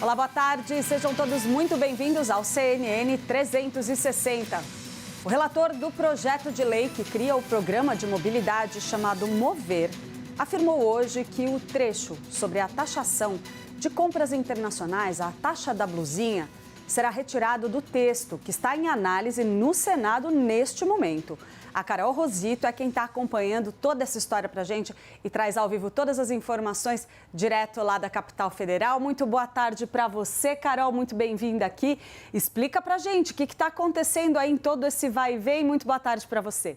Olá, boa tarde. Sejam todos muito bem-vindos ao CNN 360. O relator do projeto de lei que cria o programa de mobilidade chamado Mover afirmou hoje que o trecho sobre a taxação de compras internacionais, a taxa da blusinha, será retirado do texto que está em análise no Senado neste momento. A Carol Rosito é quem está acompanhando toda essa história para a gente e traz ao vivo todas as informações direto lá da capital federal. Muito boa tarde para você, Carol, muito bem-vinda aqui. Explica para a gente o que está acontecendo aí em todo esse vai e vem. Muito boa tarde para você.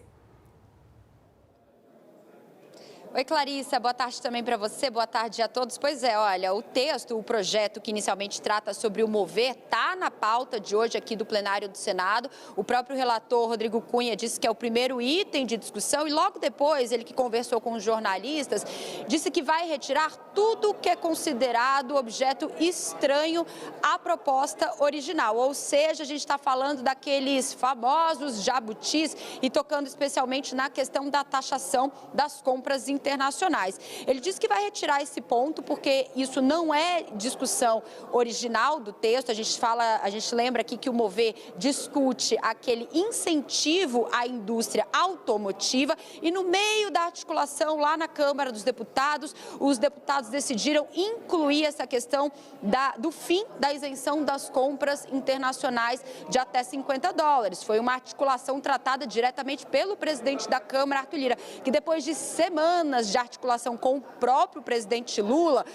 Oi, Clarissa, boa tarde também para você, boa tarde a todos. Pois é, olha, o texto, o projeto que inicialmente trata sobre o Mover, está na pauta de hoje aqui do plenário do Senado. O próprio relator, Rodrigo Cunha, disse que é o primeiro item de discussão e logo depois, ele que conversou com os jornalistas, disse que vai retirar tudo que é considerado objeto estranho à proposta original. Ou seja, a gente está falando daqueles famosos jabutis e tocando especialmente na questão da taxação das compras internacionais. Ele disse que vai retirar esse ponto porque isso não é discussão original do texto. A gente lembra aqui que o Mover discute aquele incentivo à indústria automotiva e no meio da articulação lá na Câmara dos Deputados, os deputados decidiram incluir essa questão do fim da isenção das compras internacionais de até $50. Foi uma articulação tratada diretamente pelo presidente da Câmara, Arthur Lira, que depois de semanas de articulação com o próprio presidente Lula,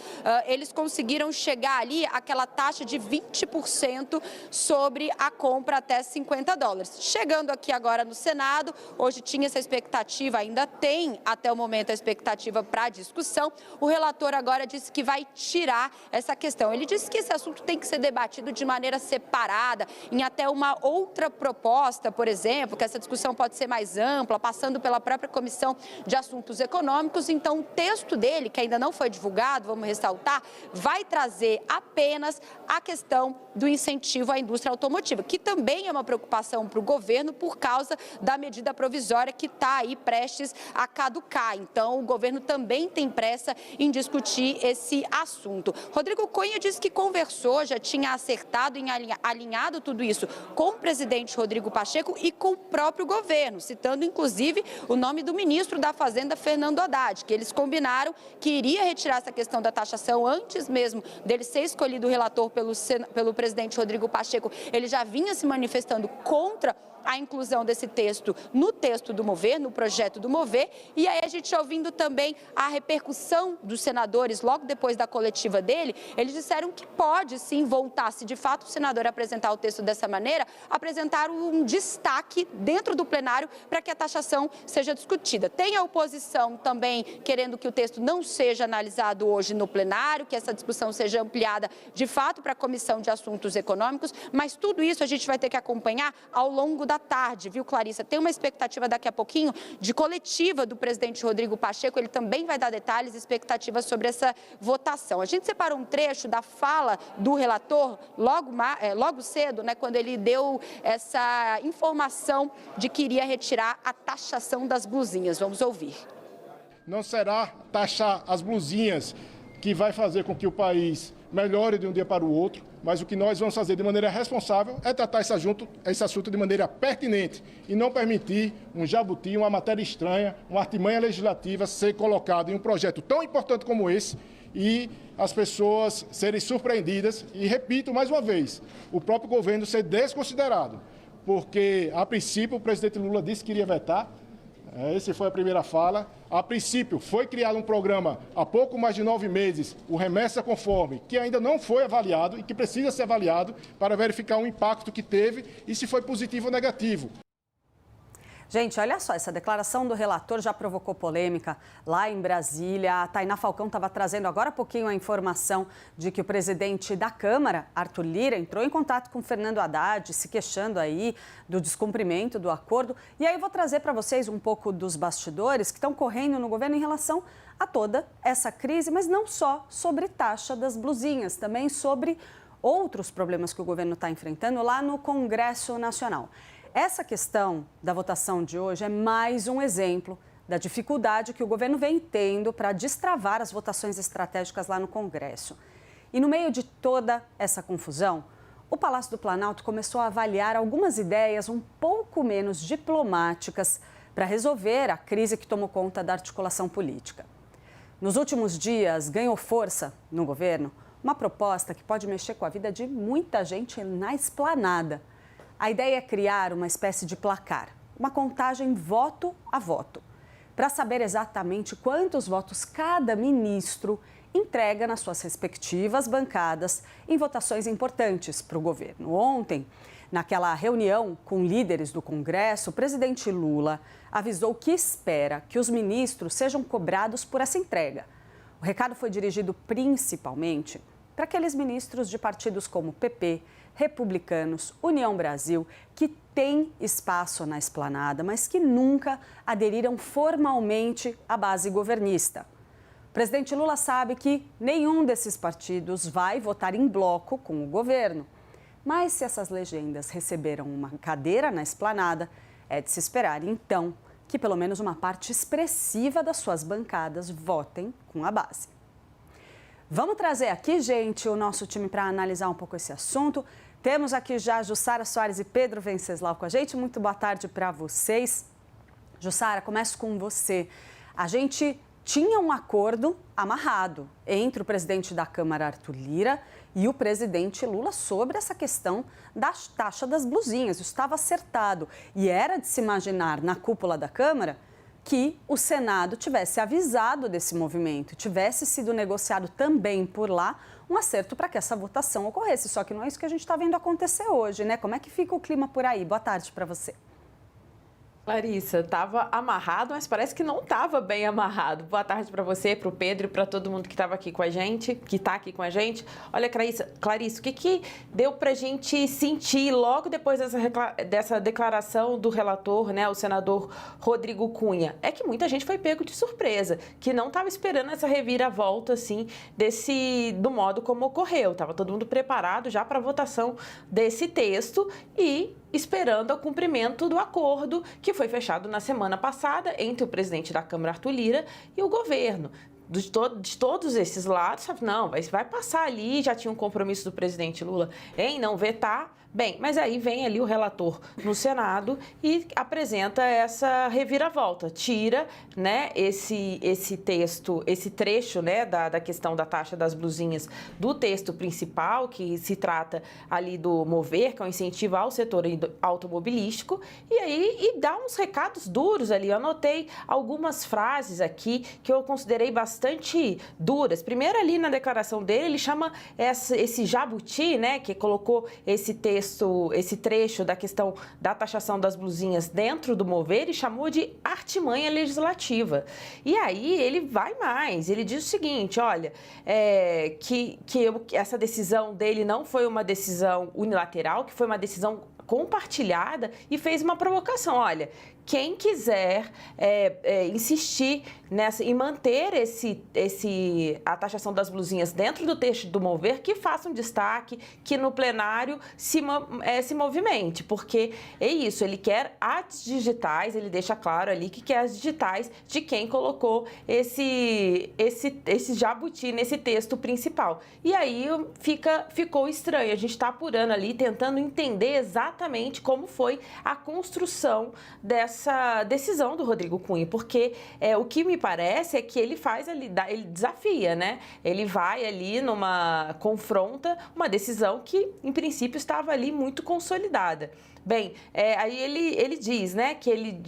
eles conseguiram chegar ali àquela taxa de 20% sobre a compra até $50. Chegando aqui agora no Senado, hoje tinha essa expectativa, ainda tem até o momento a expectativa para discussão. O relator agora disse que vai tirar essa questão. Ele disse que esse assunto tem que ser debatido de maneira separada, em até uma outra proposta, por exemplo, que essa discussão pode ser mais ampla, passando pela própria Comissão de Assuntos Econômicos. Então, o texto dele, que ainda não foi divulgado, vamos ressaltar, vai trazer apenas a questão do incentivo à indústria automotiva, que também é uma preocupação para o governo por causa da medida provisória que está aí prestes a caducar. Então, o governo também tem pressa em discutir esse assunto. Rodrigo Cunha disse que conversou, já tinha acertado em alinhado tudo isso com o presidente Rodrigo Pacheco e com o próprio governo, citando inclusive o nome do ministro da Fazenda, Fernando Haddad, que eles combinaram que iria retirar essa questão da taxação antes mesmo dele ser escolhido relator pelo presidente Rodrigo Pacheco. Ele já vinha se manifestando contra a inclusão desse texto no texto do Mover, no projeto do Mover, e aí a gente ouvindo também a repercussão dos senadores logo depois da coletiva dele, eles disseram que pode sim voltar, se de fato o senador apresentar o texto dessa maneira, apresentar um destaque dentro do plenário para que a taxação seja discutida. Tem a oposição também querendo que o texto não seja analisado hoje no plenário, que essa discussão seja ampliada de fato para a Comissão de Assuntos Econômicos, mas tudo isso a gente vai ter que acompanhar ao longo da tarde, viu, Clarissa? Tem uma expectativa daqui a pouquinho de coletiva do presidente Rodrigo Pacheco, ele também vai dar detalhes e expectativas sobre essa votação. A gente separou um trecho da fala do relator logo cedo, né, quando ele deu essa informação de que iria retirar a taxação das blusinhas. Vamos ouvir. Não será taxar as blusinhas que vai fazer com que o país melhore de um dia para o outro, mas o que nós vamos fazer de maneira responsável é tratar esse assunto de maneira pertinente e não permitir um jabuti, uma matéria estranha, uma artimanha legislativa ser colocada em um projeto tão importante como esse e as pessoas serem surpreendidas e, repito mais uma vez, o próprio governo ser desconsiderado, porque, a princípio, o presidente Lula disse que iria vetar. Essa foi a primeira fala. A princípio, foi criado um programa há pouco mais de 9 meses, o Remessa Conforme, que ainda não foi avaliado e que precisa ser avaliado para verificar o impacto que teve e se foi positivo ou negativo. Gente, olha só, essa declaração do relator já provocou polêmica lá em Brasília. A Tainá Falcão estava trazendo agora há pouquinho a informação de que o presidente da Câmara, Arthur Lira, entrou em contato com Fernando Haddad, se queixando aí do descumprimento do acordo. E aí eu vou trazer para vocês um pouco dos bastidores que estão correndo no governo em relação a toda essa crise, mas não só sobre taxa das blusinhas, também sobre outros problemas que o governo está enfrentando lá no Congresso Nacional. Essa questão da votação de hoje é mais um exemplo da dificuldade que o governo vem tendo para destravar as votações estratégicas lá no Congresso. E no meio de toda essa confusão, o Palácio do Planalto começou a avaliar algumas ideias um pouco menos diplomáticas para resolver a crise que tomou conta da articulação política. Nos últimos dias, ganhou força no governo uma proposta que pode mexer com a vida de muita gente na esplanada. A ideia é criar uma espécie de placar, uma contagem voto a voto, para saber exatamente quantos votos cada ministro entrega nas suas respectivas bancadas em votações importantes para o governo. Ontem, naquela reunião com líderes do Congresso, o presidente Lula avisou que espera que os ministros sejam cobrados por essa entrega. O recado foi dirigido principalmente para aqueles ministros de partidos como PP, Republicanos, União Brasil, que têm espaço na esplanada, mas que nunca aderiram formalmente à base governista. O presidente Lula sabe que nenhum desses partidos vai votar em bloco com o governo. Mas se essas legendas receberam uma cadeira na esplanada, é de se esperar, então, que pelo menos uma parte expressiva das suas bancadas votem com a base. Vamos trazer aqui, gente, o nosso time para analisar um pouco esse assunto. Temos aqui já Jussara Soares e Pedro Venceslau com a gente. Muito boa tarde para vocês. Jussara, começo com você. A gente tinha um acordo amarrado entre o presidente da Câmara, Arthur Lira, e o presidente Lula sobre essa questão da taxa das blusinhas. Isso estava acertado. E era de se imaginar na cúpula da Câmara que o Senado tivesse avisado desse movimento, tivesse sido negociado também por lá um acerto para que essa votação ocorresse. Só que não é isso que a gente está vendo acontecer hoje, né? Como é que fica o clima por aí? Boa tarde para você. Larissa, estava amarrado, mas parece que não estava bem amarrado. Boa tarde para você, para o Pedro e para todo mundo que estava aqui com a gente, que está aqui com a gente. Olha, Clarice, o que deu para a gente sentir logo depois dessa declaração do relator, né, o senador Rodrigo Cunha? É que muita gente foi pego de surpresa, que não estava esperando essa reviravolta, assim, do modo como ocorreu. Estava todo mundo preparado já para a votação desse texto e esperando o cumprimento do acordo que foi fechado na semana passada entre o presidente da Câmara, Arthur Lira, e o governo. De todos esses lados, não, vai passar ali, já tinha um compromisso do presidente Lula em não vetar. Bem, mas aí vem ali o relator no Senado e apresenta essa reviravolta, tira, né, esse texto, esse trecho, né, da questão da taxa das blusinhas do texto principal, que se trata ali do Mover, que é um incentivo ao setor automobilístico, e dá uns recados duros ali. Eu anotei algumas frases aqui que eu considerei bastante duras. Primeiro, ali na declaração dele, ele chama esse jabuti, né, que colocou esse trecho da questão da taxação das blusinhas dentro do Mover e chamou de artimanha legislativa. E aí ele vai mais, ele diz o seguinte, olha, que essa decisão dele não foi uma decisão unilateral, que foi uma decisão compartilhada e fez uma provocação, olha, quem quiser insistir em manter a taxação das blusinhas dentro do texto do Mover, que faça um destaque, que no plenário se movimente, porque é isso, ele quer as digitais, ele deixa claro ali que quer as digitais de quem colocou esse jabuti nesse texto principal. E aí ficou estranho, a gente está apurando ali, tentando entender exatamente como foi a construção dessa decisão do Rodrigo Cunha, porque o que me parece é que ele faz ali, ele desafia, né? Ele vai ali confronta uma decisão que, em princípio, estava ali muito consolidada. Bem, aí ele diz, né, que ele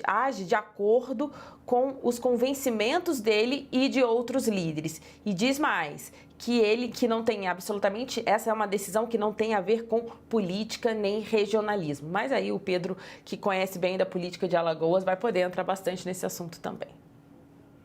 age de acordo com os convencimentos dele e de outros líderes. E diz mais, que não tem absolutamente, essa é uma decisão que não tem a ver com política nem regionalismo. Mas aí o Pedro, que conhece bem da política de Alagoas, vai poder entrar bastante nesse assunto também.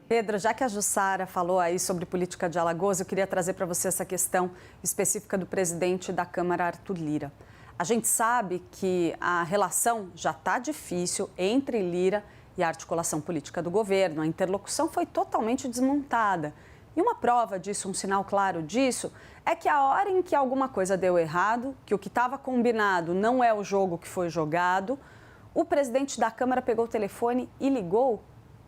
Pedro, já que a Jussara falou aí sobre política de Alagoas, eu queria trazer para você essa questão específica do presidente da Câmara, Arthur Lira. A gente sabe que a relação já está difícil entre Lira e a articulação política do governo. A interlocução foi totalmente desmontada. E uma prova disso, um sinal claro disso, é que a hora em que alguma coisa deu errado, que o que estava combinado não é o jogo que foi jogado, o presidente da Câmara pegou o telefone e ligou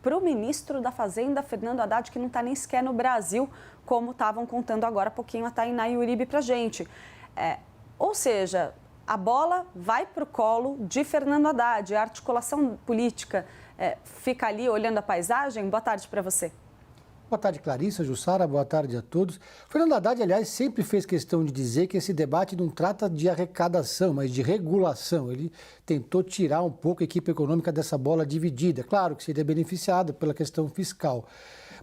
para o ministro da Fazenda, Fernando Haddad, que não está nem sequer no Brasil, como estavam contando agora há pouquinho a Tainá e o Uribe para a gente. Ou seja, a bola vai para o colo de Fernando Haddad, a articulação política fica ali olhando a paisagem. Boa tarde para você. Boa tarde, Clarissa, Jussara, boa tarde a todos. Fernando Haddad, aliás, sempre fez questão de dizer que esse debate não trata de arrecadação, mas de regulação. Ele tentou tirar um pouco a equipe econômica dessa bola dividida. Claro que seria beneficiada pela questão fiscal.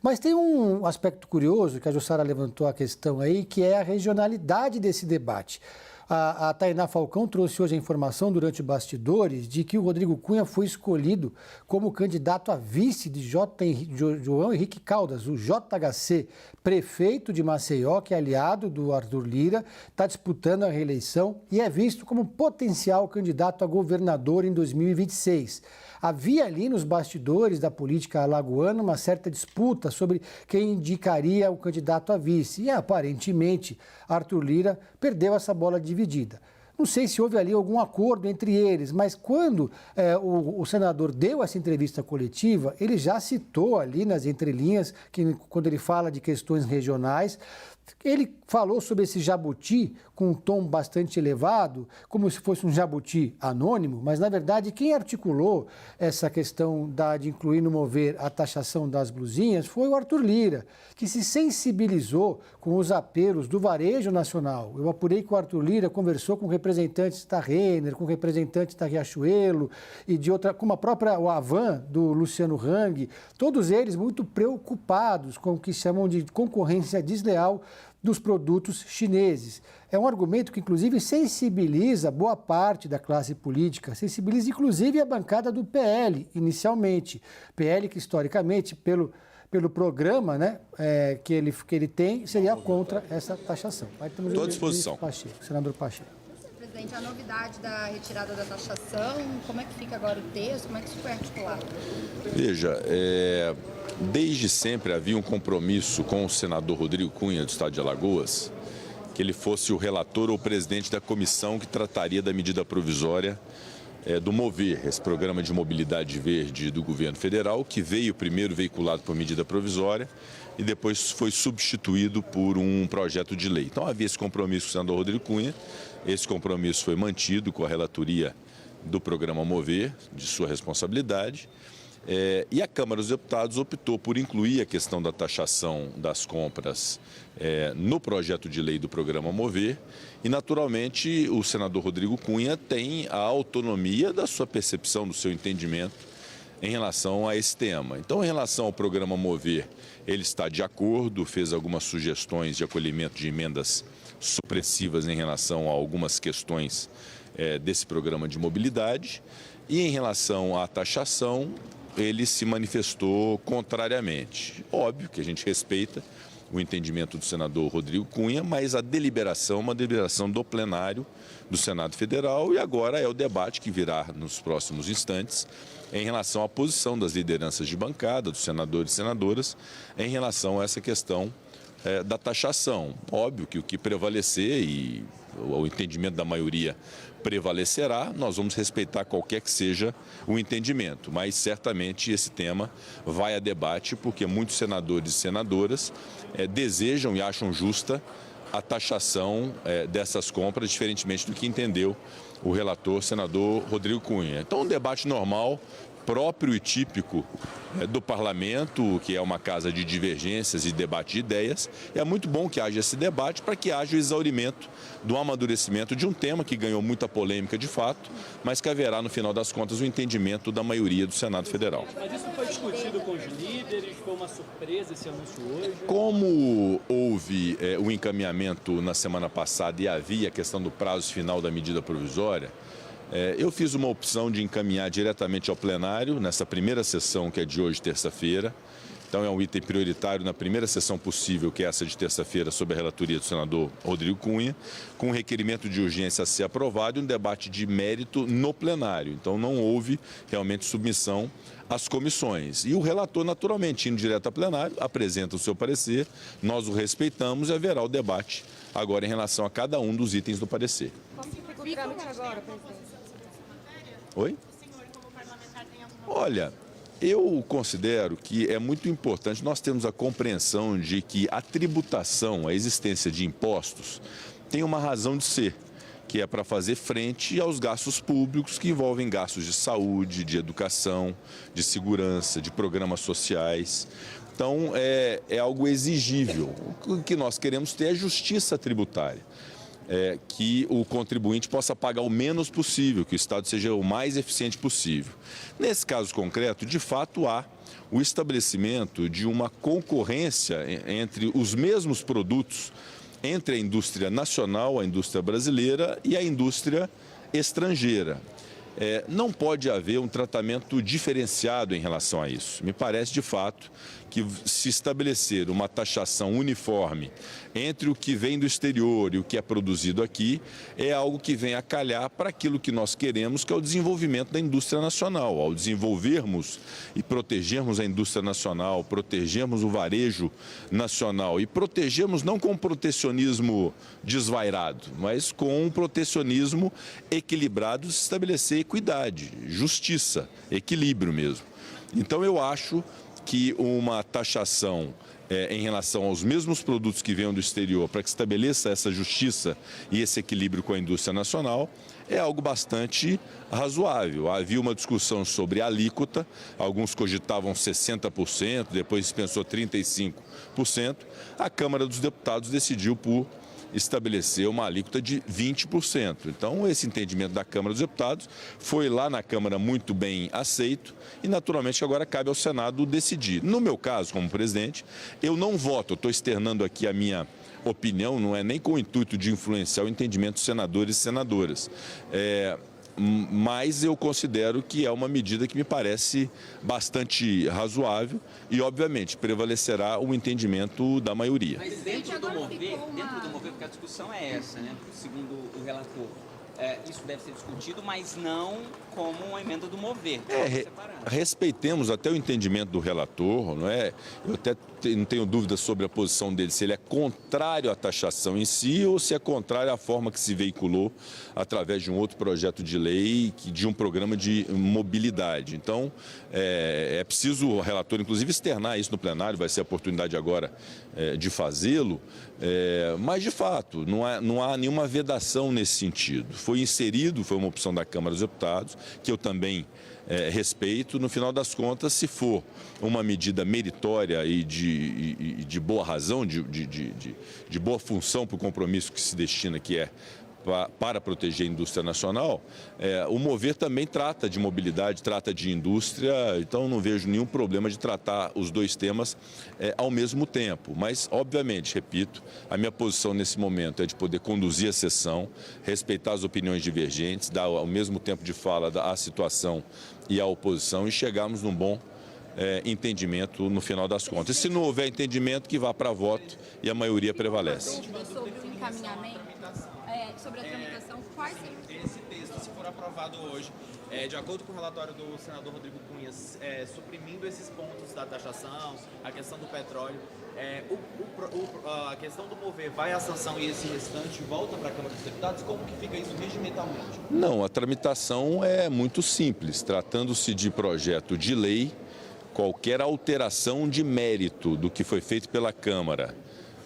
Mas tem um aspecto curioso, que a Jussara levantou a questão aí, que é a regionalidade desse debate. A Tainá Falcão trouxe hoje a informação durante bastidores de que o Rodrigo Cunha foi escolhido como candidato a vice de João Henrique Caldas, o JHC, prefeito de Maceió, que é aliado do Arthur Lira, está disputando a reeleição e é visto como potencial candidato a governador em 2026. Havia ali nos bastidores da política alagoana uma certa disputa sobre quem indicaria o candidato a vice. E, aparentemente, Arthur Lira perdeu essa bola dividida. Não sei se houve ali algum acordo entre eles, mas quando o senador deu essa entrevista coletiva, ele já citou ali nas entrelinhas, que quando ele fala de questões regionais, ele falou sobre esse jabuti com um tom bastante elevado, como se fosse um jabuti anônimo, mas, na verdade, quem articulou essa questão de incluir no mover a taxação das blusinhas foi o Arthur Lira, que se sensibilizou com os apelos do varejo nacional. Eu apurei que o Arthur Lira conversou com representantes da Renner, com representantes da Riachuelo e de outra, como a própria Avan, do Luciano Hang, todos eles muito preocupados com o que chamam de concorrência desleal dos produtos chineses. É um argumento que, inclusive, sensibiliza boa parte da classe política, sensibiliza, inclusive, a bancada do PL, inicialmente. PL que, historicamente, pelo programa, né, que ele tem, seria contra essa taxação. Estou à disposição. Senador Pacheco. Presidente, a novidade da retirada da taxação, como é que fica agora o texto, como é que isso foi articulado? Veja, desde sempre havia um compromisso com o senador Rodrigo Cunha, do estado de Alagoas, que ele fosse o relator ou presidente da comissão que trataria da medida provisória do MOVER, esse programa de mobilidade verde do governo federal, que veio primeiro veiculado por medida provisória e depois foi substituído por um projeto de lei. Então havia esse compromisso com o senador Rodrigo Cunha, esse compromisso foi mantido com a relatoria do programa MOVER, de sua responsabilidade, e a Câmara dos Deputados optou por incluir a questão da taxação das compras no projeto de lei do programa MOVER e, naturalmente, o senador Rodrigo Cunha tem a autonomia da sua percepção, do seu entendimento em relação a esse tema. Então, em relação ao programa MOVER, ele está de acordo, fez algumas sugestões de acolhimento de emendas supressivas em relação a algumas questões desse programa de mobilidade e, em relação à taxação, ele se manifestou contrariamente. Óbvio que a gente respeita o entendimento do senador Rodrigo Cunha, mas a deliberação é uma deliberação do plenário do Senado Federal e agora é o debate que virá nos próximos instantes em relação à posição das lideranças de bancada, dos senadores e senadoras, em relação a essa questão da taxação. Óbvio que o que prevalecer e o entendimento da maioria prevalecerá, nós vamos respeitar qualquer que seja o entendimento, mas certamente esse tema vai a debate porque muitos senadores e senadoras desejam e acham justa a taxação dessas compras, diferentemente do que entendeu o relator, senador Rodrigo Cunha. Então, um debate normal, próprio e típico do parlamento, que é uma casa de divergências e debate de ideias. É muito bom que haja esse debate para que haja o exaurimento do amadurecimento de um tema que ganhou muita polêmica de fato, mas que haverá, no final das contas, o entendimento da maioria do Senado Federal. Mas isso foi discutido com os líderes? Foi uma surpresa esse anúncio hoje? Como houve o encaminhamento na semana passada e havia a questão do prazo final da medida provisória, eu fiz uma opção de encaminhar diretamente ao plenário, nessa primeira sessão, que é de hoje, terça-feira. Então, é um item prioritário na primeira sessão possível, que é essa de terça-feira, sob a relatoria do senador Rodrigo Cunha, com um requerimento de urgência a ser aprovado e um debate de mérito no plenário. Então, não houve realmente submissão às comissões. E o relator, naturalmente, indo direto ao plenário, apresenta o seu parecer, nós o respeitamos e haverá o debate agora em relação a cada um dos itens do parecer. Como que fica o trâmite agora, presidente? Oi? Olha, Eu considero que é muito importante nós termos a compreensão de que a tributação, a existência de impostos, tem uma razão de ser, que é para fazer frente aos gastos públicos que envolvem gastos de saúde, de educação, de segurança, de programas sociais. Então, é algo exigível. O que nós queremos ter é justiça tributária. Que o contribuinte possa pagar o menos possível, que o Estado seja o mais eficiente possível. Nesse caso concreto, de fato, há o estabelecimento de uma concorrência entre os mesmos produtos, entre a indústria nacional, a indústria brasileira e a indústria estrangeira. Não pode haver um tratamento diferenciado em relação a isso. Me parece, de fato, que se estabelecer uma taxação uniforme entre o que vem do exterior e o que é produzido aqui é algo que vem a calhar para aquilo que nós queremos, que é o desenvolvimento da indústria nacional. Ao desenvolvermos e protegermos a indústria nacional, protegermos o varejo nacional e protegermos não com um protecionismo desvairado, mas com um protecionismo equilibrado, se estabelecer equidade, justiça, equilíbrio mesmo. Então eu acho que uma taxação em relação aos mesmos produtos que venham do exterior, para que estabeleça essa justiça e esse equilíbrio com a indústria nacional, é algo bastante razoável. Havia uma discussão sobre a alíquota, alguns cogitavam 60%, depois se pensou 35%. A Câmara dos Deputados decidiu por estabelecer uma alíquota de 20%. Então, esse entendimento da Câmara dos Deputados foi lá na Câmara muito bem aceito e, naturalmente, agora cabe ao Senado decidir. No meu caso, como presidente, eu não voto, estou externando aqui a minha opinião, não é nem com o intuito de influenciar o entendimento dos senadores e senadoras. Mas eu considero que é uma medida que me parece bastante razoável e, obviamente, prevalecerá o entendimento da maioria. Mas dentro do mover, porque a discussão é essa, né? Segundo o relator, isso deve ser discutido, mas não como uma emenda do mover. Respeitemos até o entendimento do relator, não é? Eu até não tenho dúvidas sobre a posição dele, se ele é contrário à taxação em si ou se é contrário à forma que se veiculou através de um outro projeto de lei, de um programa de mobilidade. Então, é preciso o relator, inclusive, externar isso no plenário, vai ser a oportunidade agora de fazê-lo, mas, de fato, não há nenhuma vedação nesse sentido. Foi inserido, foi uma opção da Câmara dos Deputados, que eu também respeito. No final das contas, se for uma medida meritória e de boa razão, de boa função para o compromisso que se destina, que é para proteger a indústria nacional, o mover também trata de mobilidade, trata de indústria, então não vejo nenhum problema de tratar os dois temas ao mesmo tempo. Mas, obviamente, repito, a minha posição nesse momento é de poder conduzir a sessão, respeitar as opiniões divergentes, dar ao mesmo tempo de fala à situação e à oposição e chegarmos num bom entendimento no final das contas. E se não houver entendimento, que vá para voto e a maioria prevalece. Sobre o encaminhamento, sobre a tramitação, quais seriam esse texto, se for aprovado hoje, de acordo com o relatório do senador Rodrigo Cunha, suprimindo esses pontos da taxação, a questão do petróleo, a questão do mover vai à sanção e esse restante volta para a Câmara dos Deputados? Como que fica isso regimentalmente? Não, a tramitação é muito simples. Tratando-se de projeto de lei, qualquer alteração de mérito do que foi feito pela Câmara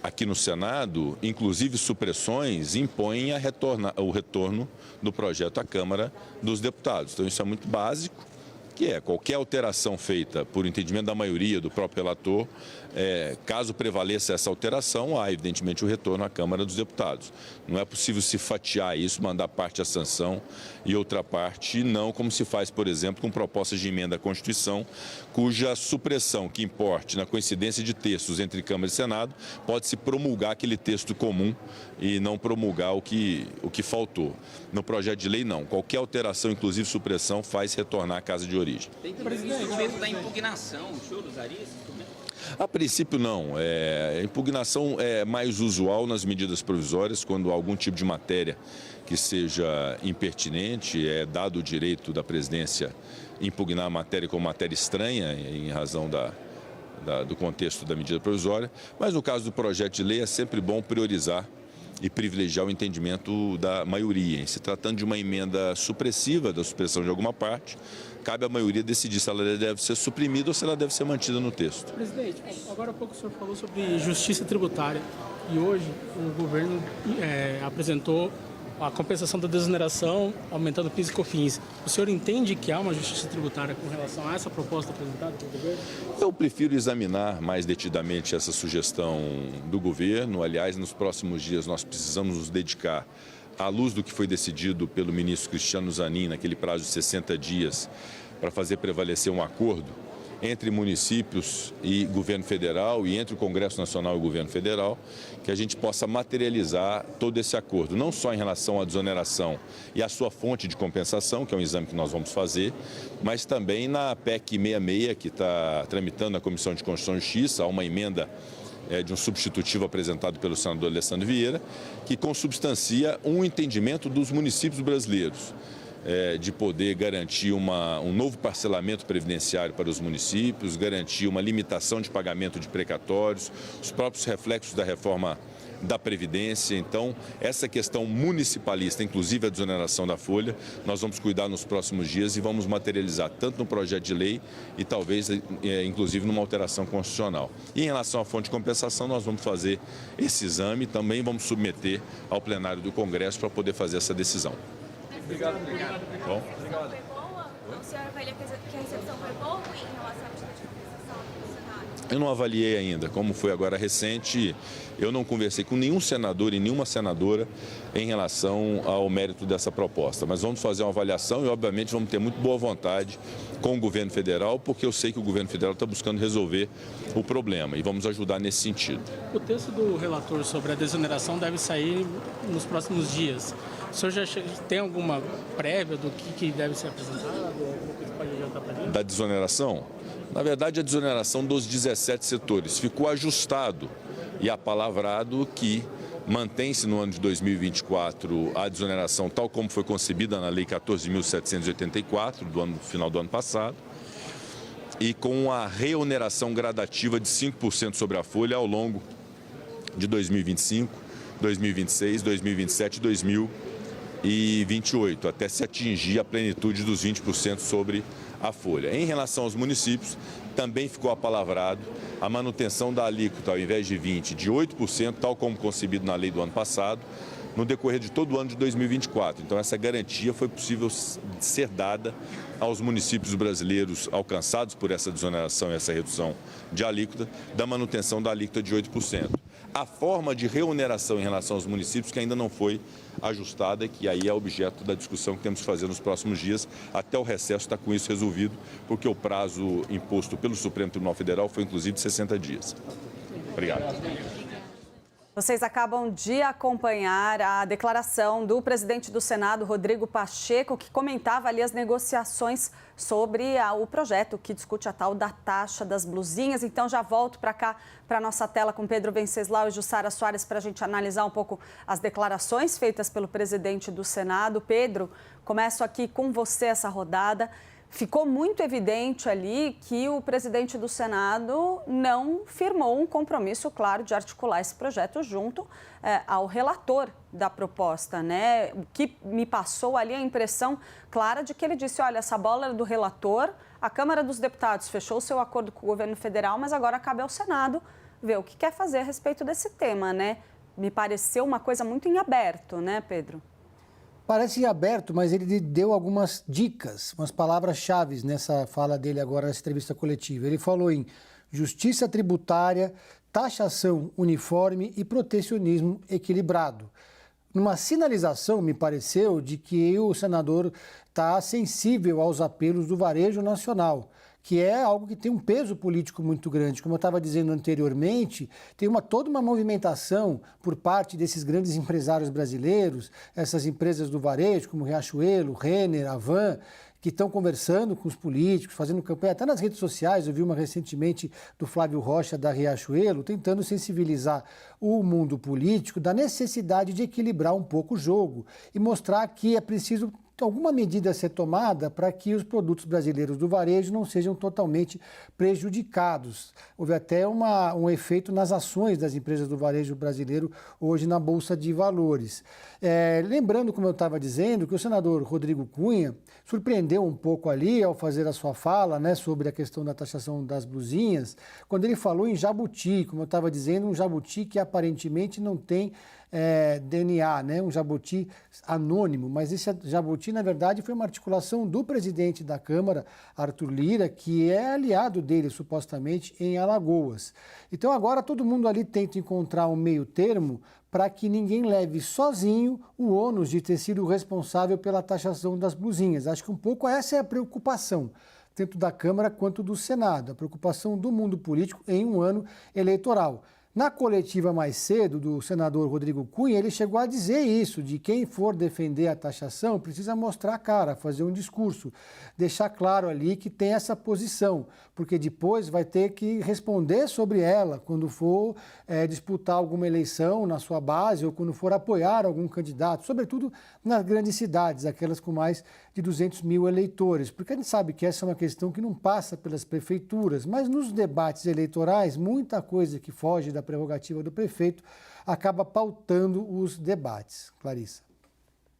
aqui no Senado, inclusive supressões, impõem o retorno do projeto à Câmara dos Deputados. Então isso é muito básico, que é qualquer alteração feita por entendimento da maioria do próprio relator, caso prevaleça essa alteração, há evidentemente o retorno à Câmara dos Deputados. Não é possível se fatiar isso, mandar parte à sanção e outra parte não, como se faz, por exemplo, com propostas de emenda à Constituição, cuja supressão que importe na coincidência de textos entre Câmara e Senado, pode-se promulgar aquele texto comum e não promulgar o que faltou. No projeto de lei, não. Qualquer alteração, inclusive supressão, faz retornar à casa de origem. Tem instrumento da impugnação, o senhor usaria esse instrumento? A princípio, não. A impugnação é mais usual nas medidas provisórias, quando há algum tipo de matéria que seja impertinente, é dado o direito da presidência impugnar a matéria como matéria estranha, em razão do contexto da medida provisória. Mas no caso do projeto de lei, é sempre bom priorizar e privilegiar o entendimento da maioria. Em se tratando de uma emenda supressiva, da supressão de alguma parte, cabe à maioria decidir se ela deve ser suprimida ou se ela deve ser mantida no texto. Presidente, agora há pouco o senhor falou sobre justiça tributária e hoje o governo apresentou a compensação da desoneração, aumentando PIS e COFINS. O senhor entende que há uma justiça tributária com relação a essa proposta apresentada pelo governo? Eu prefiro examinar mais detidamente essa sugestão do governo. Aliás, nos próximos dias nós precisamos nos dedicar, à luz do que foi decidido pelo ministro Cristiano Zanin, naquele prazo de 60 dias, para fazer prevalecer um acordo entre municípios e governo federal e entre o Congresso Nacional e o governo federal, que a gente possa materializar todo esse acordo, não só em relação à desoneração e à sua fonte de compensação, que é um exame que nós vamos fazer, mas também na PEC 66, que está tramitando na Comissão de Constituição e Justiça, há uma emenda de um substitutivo apresentado pelo senador Alessandro Vieira, que consubstancia um entendimento dos municípios brasileiros, de poder garantir um novo parcelamento previdenciário para os municípios, garantir uma limitação de pagamento de precatórios, os próprios reflexos da reforma da Previdência. Então, essa questão municipalista, inclusive a desoneração da folha, nós vamos cuidar nos próximos dias e vamos materializar tanto no projeto de lei e talvez, inclusive, numa alteração constitucional. E em relação à fonte de compensação, nós vamos fazer esse exame e também vamos submeter ao plenário do Congresso para poder fazer essa decisão. Obrigado. Bom? Obrigado. O senhor avalia que a recepção foi boa em relação à medida de compensação do Senado? Eu não avaliei ainda, como foi agora recente, eu não conversei com nenhum senador e nenhuma senadora em relação ao mérito dessa proposta. Mas vamos fazer uma avaliação e, obviamente, vamos ter muito boa vontade com o governo federal, porque eu sei que o governo federal está buscando resolver o problema e vamos ajudar nesse sentido. O texto do relator sobre a desoneração deve sair nos próximos dias. O senhor já tem alguma prévia do que deve ser apresentado? Alguma coisa pode adiantar para a gente? Da desoneração? Na verdade, a desoneração dos 17 setores ficou ajustado e apalavrado que mantém-se no ano de 2024 a desoneração tal como foi concebida na Lei 14.784, final do ano passado, e com a reoneração gradativa de 5% sobre a folha ao longo de 2025, 2026, 2027 e 2028, até se atingir a plenitude dos 20% sobre a folha. Em relação aos municípios, também ficou apalavrado a manutenção da alíquota, ao invés de 20%, de 8%, tal como concebido na lei do ano passado, no decorrer de todo o ano de 2024. Então, essa garantia foi possível ser dada aos municípios brasileiros alcançados por essa desoneração e essa redução de alíquota, da manutenção da alíquota de 8%. A forma de reoneração em relação aos municípios que ainda não foi ajustada, que aí é objeto da discussão que temos que fazer nos próximos dias, até o recesso está com isso resolvido, porque o prazo imposto pelo Supremo Tribunal Federal foi inclusive de 60 dias. Obrigado. Vocês acabam de acompanhar a declaração do presidente do Senado, Rodrigo Pacheco, que comentava ali as negociações sobre o projeto que discute a tal da taxa das blusinhas. Então, já volto para cá, para a nossa tela com Pedro Venceslau e Jussara Soares, para a gente analisar um pouco as declarações feitas pelo presidente do Senado. Pedro, começo aqui com você essa rodada. Ficou muito evidente ali que o presidente do Senado não firmou um compromisso claro de articular esse projeto junto ao relator da proposta, né? O que me passou ali a impressão clara de que ele disse, olha, essa bola é do relator, a Câmara dos Deputados fechou seu acordo com o governo federal, mas agora cabe ao Senado ver o que quer fazer a respeito desse tema, né? Me pareceu uma coisa muito em aberto, né, Pedro? Parece aberto, mas ele deu algumas dicas, umas palavras-chave nessa fala dele agora, nessa entrevista coletiva. Ele falou em justiça tributária, taxação uniforme e protecionismo equilibrado. Numa sinalização, me pareceu, de que o senador está sensível aos apelos do varejo nacional, que é algo que tem um peso político muito grande. Como eu estava dizendo anteriormente, tem toda uma movimentação por parte desses grandes empresários brasileiros, essas empresas do varejo, como Riachuelo, Renner, Avan, que estão conversando com os políticos, fazendo campanha, até nas redes sociais. Eu vi uma recentemente do Flávio Rocha, da Riachuelo, tentando sensibilizar o mundo político da necessidade de equilibrar um pouco o jogo e mostrar que é preciso alguma medida a ser tomada para que os produtos brasileiros do varejo não sejam totalmente prejudicados. Houve até um efeito nas ações das empresas do varejo brasileiro hoje na Bolsa de Valores. Lembrando, como eu estava dizendo, que o senador Rodrigo Cunha surpreendeu um pouco ali ao fazer a sua fala, né, sobre a questão da taxação das blusinhas, quando ele falou em jabuti, como eu estava dizendo, um jabuti que aparentemente não tem DNA, né? Um jabuti anônimo, mas esse jabuti, na verdade, foi uma articulação do presidente da Câmara, Arthur Lira, que é aliado dele, supostamente, em Alagoas. Então, agora todo mundo ali tenta encontrar um meio termo para que ninguém leve sozinho o ônus de ter sido responsável pela taxação das blusinhas. Acho que um pouco essa é a preocupação, tanto da Câmara quanto do Senado, a preocupação do mundo político em um ano eleitoral. Na coletiva mais cedo do senador Rodrigo Cunha, ele chegou a dizer isso, de quem for defender a taxação precisa mostrar a cara, fazer um discurso, deixar claro ali que tem essa posição, porque depois vai ter que responder sobre ela quando for disputar alguma eleição na sua base ou quando for apoiar algum candidato, sobretudo nas grandes cidades, aquelas com mais de 200 mil eleitores, porque a gente sabe que essa é uma questão que não passa pelas prefeituras, mas nos debates eleitorais, muita coisa que foge da prerrogativa do prefeito acaba pautando os debates. Clarissa.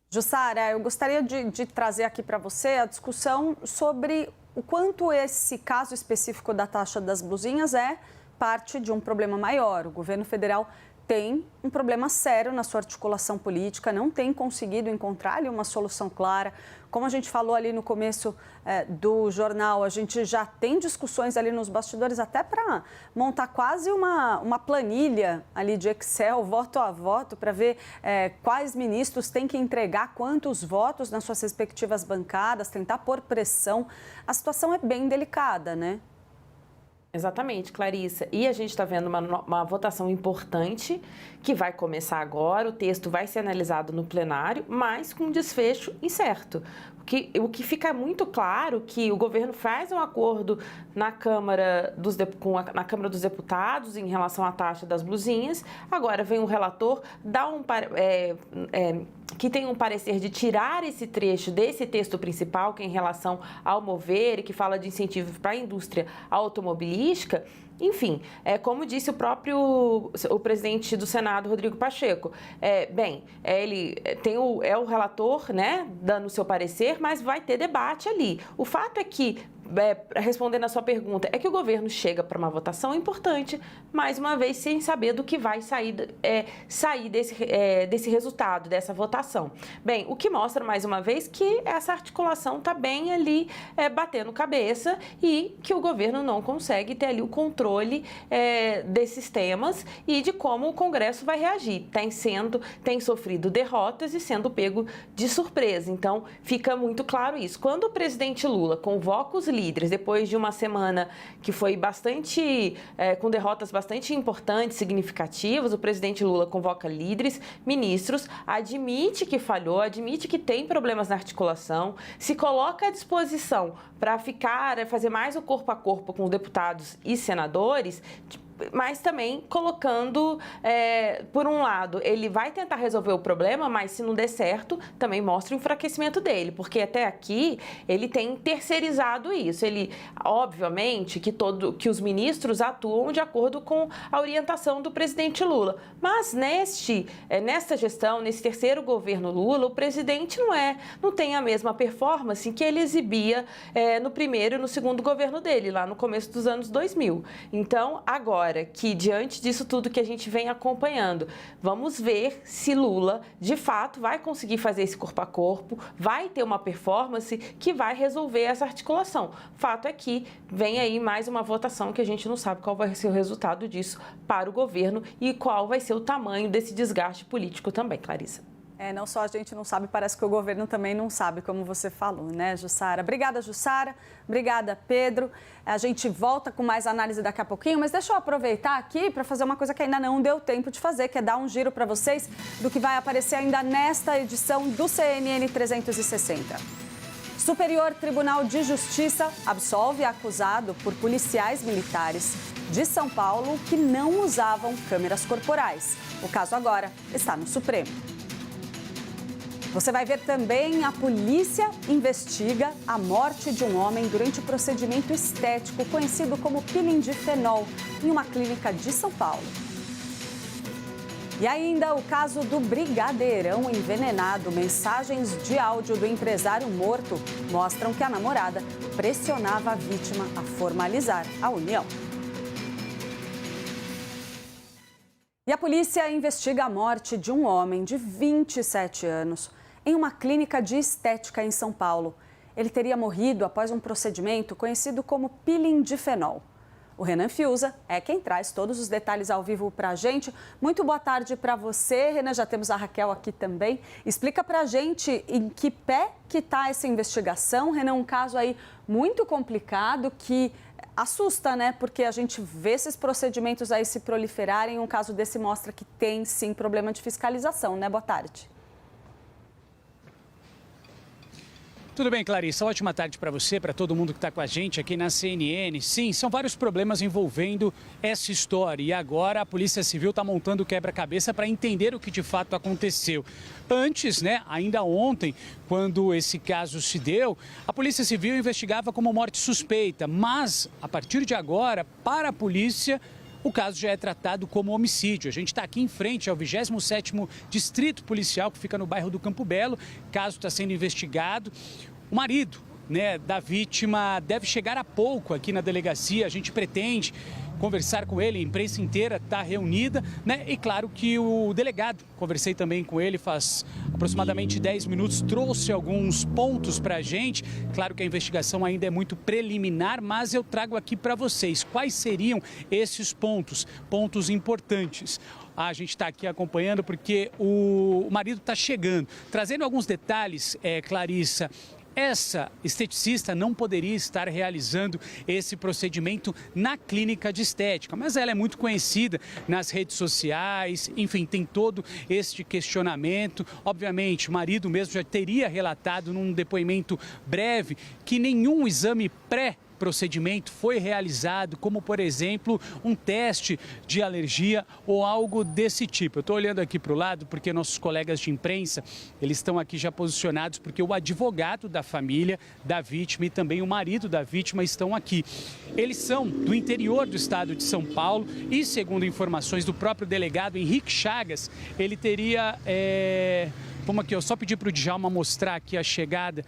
Jussara, eu gostaria de trazer aqui para você a discussão sobre o quanto esse caso específico da taxa das blusinhas é parte de um problema maior. O governo federal tem um problema sério na sua articulação política, não tem conseguido encontrar ali uma solução clara. Como a gente falou ali no começo do jornal, a gente já tem discussões ali nos bastidores até para montar quase uma planilha ali de Excel, voto a voto, para ver quais ministros têm que entregar quantos votos nas suas respectivas bancadas, tentar pôr pressão. A situação é bem delicada, né? Exatamente, Clarissa. E a gente está vendo uma votação importante que vai começar agora, o texto vai ser analisado no plenário, mas com um desfecho incerto. O que fica muito claro que o governo faz um acordo na Câmara na Câmara dos Deputados em relação à taxa das blusinhas, agora vem um relator, que tem um parecer de tirar esse trecho desse texto principal, que é em relação ao mover e que fala de incentivos para a indústria automobilística. Enfim, como disse o presidente do Senado, Rodrigo Pacheco, ele é o relator, né, dando o seu parecer, mas vai ter debate ali. O fato é que, respondendo a sua pergunta, é que o governo chega para uma votação importante, mais uma vez, sem saber do que vai sair desse resultado, dessa votação. Bem, o que mostra, mais uma vez, que essa articulação está bem ali batendo cabeça e que o governo não consegue ter ali o controle desses temas e de como o Congresso vai reagir. Tem sofrido derrotas e sendo pego de surpresa. Então, fica muito claro isso. Quando o presidente Lula convoca os líderes, depois de uma semana que foi com derrotas bastante importantes, significativas, o presidente Lula convoca líderes, ministros, admite que falhou, admite que tem problemas na articulação, se coloca à disposição para fazer mais o corpo a corpo com os deputados e senadores, mas também colocando, por um lado, ele vai tentar resolver o problema, mas se não der certo, também mostra o enfraquecimento dele, porque até aqui ele tem terceirizado isso. Ele, obviamente, que os ministros atuam de acordo com a orientação do presidente Lula, mas nesta gestão, nesse terceiro governo Lula, o presidente não tem a mesma performance que ele exibia no primeiro e no segundo governo dele, lá no começo dos anos 2000. Então, agora que diante disso tudo que a gente vem acompanhando, vamos ver se Lula, de fato, vai conseguir fazer esse corpo a corpo, vai ter uma performance que vai resolver essa articulação. Fato é que vem aí mais uma votação que a gente não sabe qual vai ser o resultado disso para o governo e qual vai ser o tamanho desse desgaste político também, Clarissa. Não só a gente não sabe, parece que o governo também não sabe, como você falou, né, Jussara? Obrigada, Jussara. Obrigada, Pedro. A gente volta com mais análise daqui a pouquinho, mas deixa eu aproveitar aqui para fazer uma coisa que ainda não deu tempo de fazer, que é dar um giro para vocês do que vai aparecer ainda nesta edição do CNN 360. Superior Tribunal de Justiça absolve acusado por policiais militares de São Paulo que não usavam câmeras corporais. O caso agora está no Supremo. Você vai ver também a polícia investiga a morte de um homem durante o procedimento estético conhecido como peeling de fenol em uma clínica de São Paulo. E ainda o caso do brigadeirão envenenado. Mensagens de áudio do empresário morto mostram que a namorada pressionava a vítima a formalizar a união. E a polícia investiga a morte de um homem de 27 anos em uma clínica de estética em São Paulo. Ele teria morrido após um procedimento conhecido como peeling de fenol. O Renan Fiuza é quem traz todos os detalhes ao vivo para a gente. Muito boa tarde para você, Renan. Já temos a Raquel aqui também. Explica para a gente em que pé que está essa investigação. Renan, um caso aí muito complicado que assusta, né? Porque a gente vê esses procedimentos aí se proliferarem. Um caso desse mostra que tem, sim, problema de fiscalização, né? Boa tarde. Tudo bem, Clarissa? Ótima tarde para você, para todo mundo que está com a gente aqui na CNN. Sim, são vários problemas envolvendo essa história e agora a Polícia Civil está montando o quebra-cabeça para entender o que de fato aconteceu. Antes, né, ainda ontem, quando esse caso se deu, a Polícia Civil investigava como morte suspeita, mas a partir de agora, para a polícia, o caso já é tratado como homicídio. A gente está aqui em frente ao 27º Distrito Policial, que fica no bairro do Campo Belo. O caso está sendo investigado. O marido, né, da vítima deve chegar há pouco aqui na delegacia. A gente pretende conversar com ele, a imprensa inteira está reunida, né? E claro que o delegado, conversei também com ele faz aproximadamente 10 minutos, trouxe alguns pontos para a gente. Claro que a investigação ainda é muito preliminar, mas eu trago aqui para vocês quais seriam esses pontos importantes. A gente está aqui acompanhando porque o marido está chegando. Trazendo alguns detalhes, Clarissa. Essa esteticista não poderia estar realizando esse procedimento na clínica de estética, mas ela é muito conhecida nas redes sociais, enfim, tem todo este questionamento. Obviamente, o marido mesmo já teria relatado num depoimento breve que nenhum exame pré-procedimento foi realizado, como por exemplo um teste de alergia ou algo desse tipo. Eu estou olhando aqui para o lado porque nossos colegas de imprensa, eles estão aqui já posicionados porque o advogado da família da vítima e também o marido da vítima estão aqui. Eles são do interior do estado de São Paulo e, segundo informações do próprio delegado Henrique Chagas, ele teria... Vamos aqui, eu só pedi para o Djalma mostrar aqui a chegada,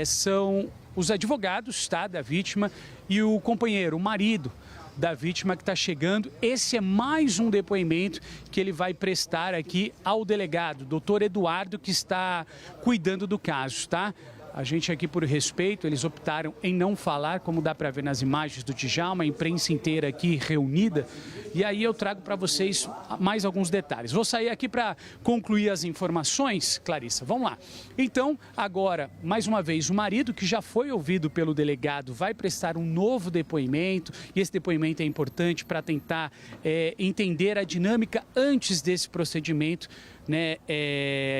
são os advogados, tá, da vítima e o companheiro, o marido da vítima que está chegando. Esse é mais um depoimento que ele vai prestar aqui ao delegado, doutor Eduardo, que está cuidando do caso, tá? A gente aqui, por respeito, eles optaram em não falar, como dá para ver nas imagens do Djalma, a imprensa inteira aqui reunida. E aí eu trago para vocês mais alguns detalhes. Vou sair aqui para concluir as informações, Clarissa. Vamos lá. Então, agora, mais uma vez, o marido, que já foi ouvido pelo delegado, vai prestar um novo depoimento. E esse depoimento é importante para tentar entender a dinâmica antes desse procedimento, né,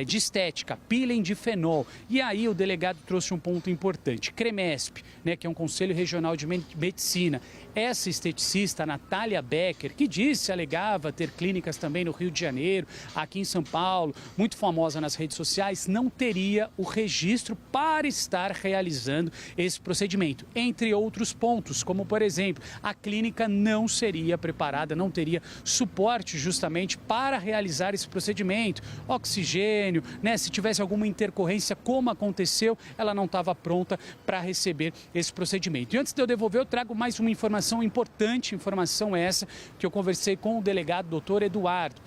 de estética, peeling de fenol. E aí o delegado trouxe um ponto importante. CREMESP, né, que é um Conselho Regional de Medicina. Essa esteticista, Natália Becker, que disse, alegava ter clínicas também no Rio de Janeiro, aqui em São Paulo, muito famosa nas redes sociais, não teria o registro para estar realizando esse procedimento. Entre outros pontos, como por exemplo, a clínica não seria preparada, não teria suporte justamente para realizar esse procedimento. Oxigênio, né? Se tivesse alguma intercorrência, como aconteceu, ela não estava pronta para receber esse procedimento. E antes de eu devolver, eu trago mais uma informação importante, informação essa que eu conversei com o delegado doutor Eduardo.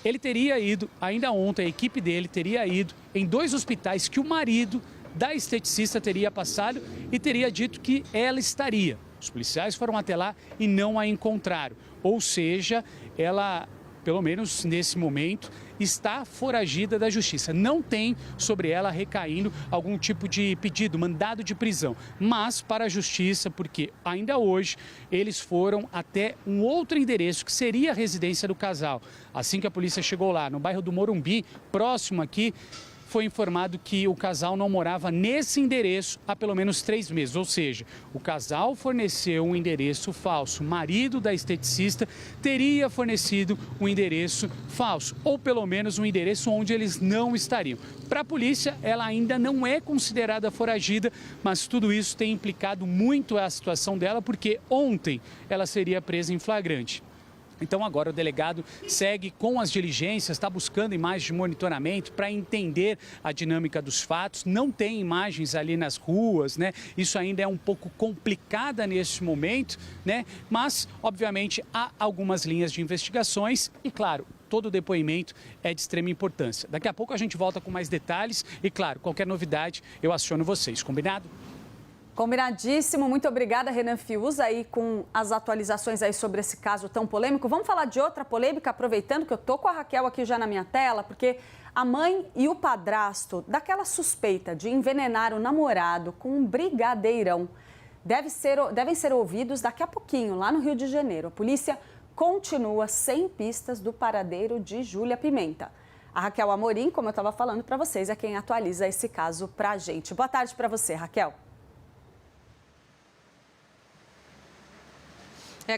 Ele teria ido, ainda ontem, a equipe dele teria ido em 2 hospitais que o marido da esteticista teria passado e teria dito que ela estaria. Os policiais foram até lá e não a encontraram. Ou seja, ela, pelo menos nesse momento, está foragida da justiça. Não tem sobre ela recaindo algum tipo de pedido, mandado de prisão. Mas para a justiça, porque ainda hoje eles foram até um outro endereço, que seria a residência do casal. Assim que a polícia chegou lá, no bairro do Morumbi, próximo aqui, foi informado que o casal não morava nesse endereço há pelo menos 3 meses. Ou seja, o casal forneceu um endereço falso. O marido da esteticista teria fornecido um endereço falso, ou pelo menos um endereço onde eles não estariam. Para a polícia, ela ainda não é considerada foragida, mas tudo isso tem implicado muito a situação dela, porque ontem ela seria presa em flagrante. Então agora o delegado segue com as diligências, está buscando imagens de monitoramento para entender a dinâmica dos fatos. Não tem imagens ali nas ruas, né? Isso ainda é um pouco complicado nesse momento, né? Mas, obviamente, há algumas linhas de investigações e, claro, todo depoimento é de extrema importância. Daqui a pouco a gente volta com mais detalhes e, claro, qualquer novidade eu aciono vocês. Combinado? Combinadíssimo. Muito obrigada, Renan Fiuza, aí com as atualizações aí sobre esse caso tão polêmico. Vamos falar de outra polêmica, aproveitando que eu tô com a Raquel aqui já na minha tela, porque a mãe e o padrasto daquela suspeita de envenenar o namorado com um brigadeirão devem ser ouvidos daqui a pouquinho, lá no Rio de Janeiro. A polícia continua sem pistas do paradeiro de Júlia Pimenta. A Raquel Amorim, como eu estava falando para vocês, é quem atualiza esse caso para a gente. Boa tarde para você, Raquel.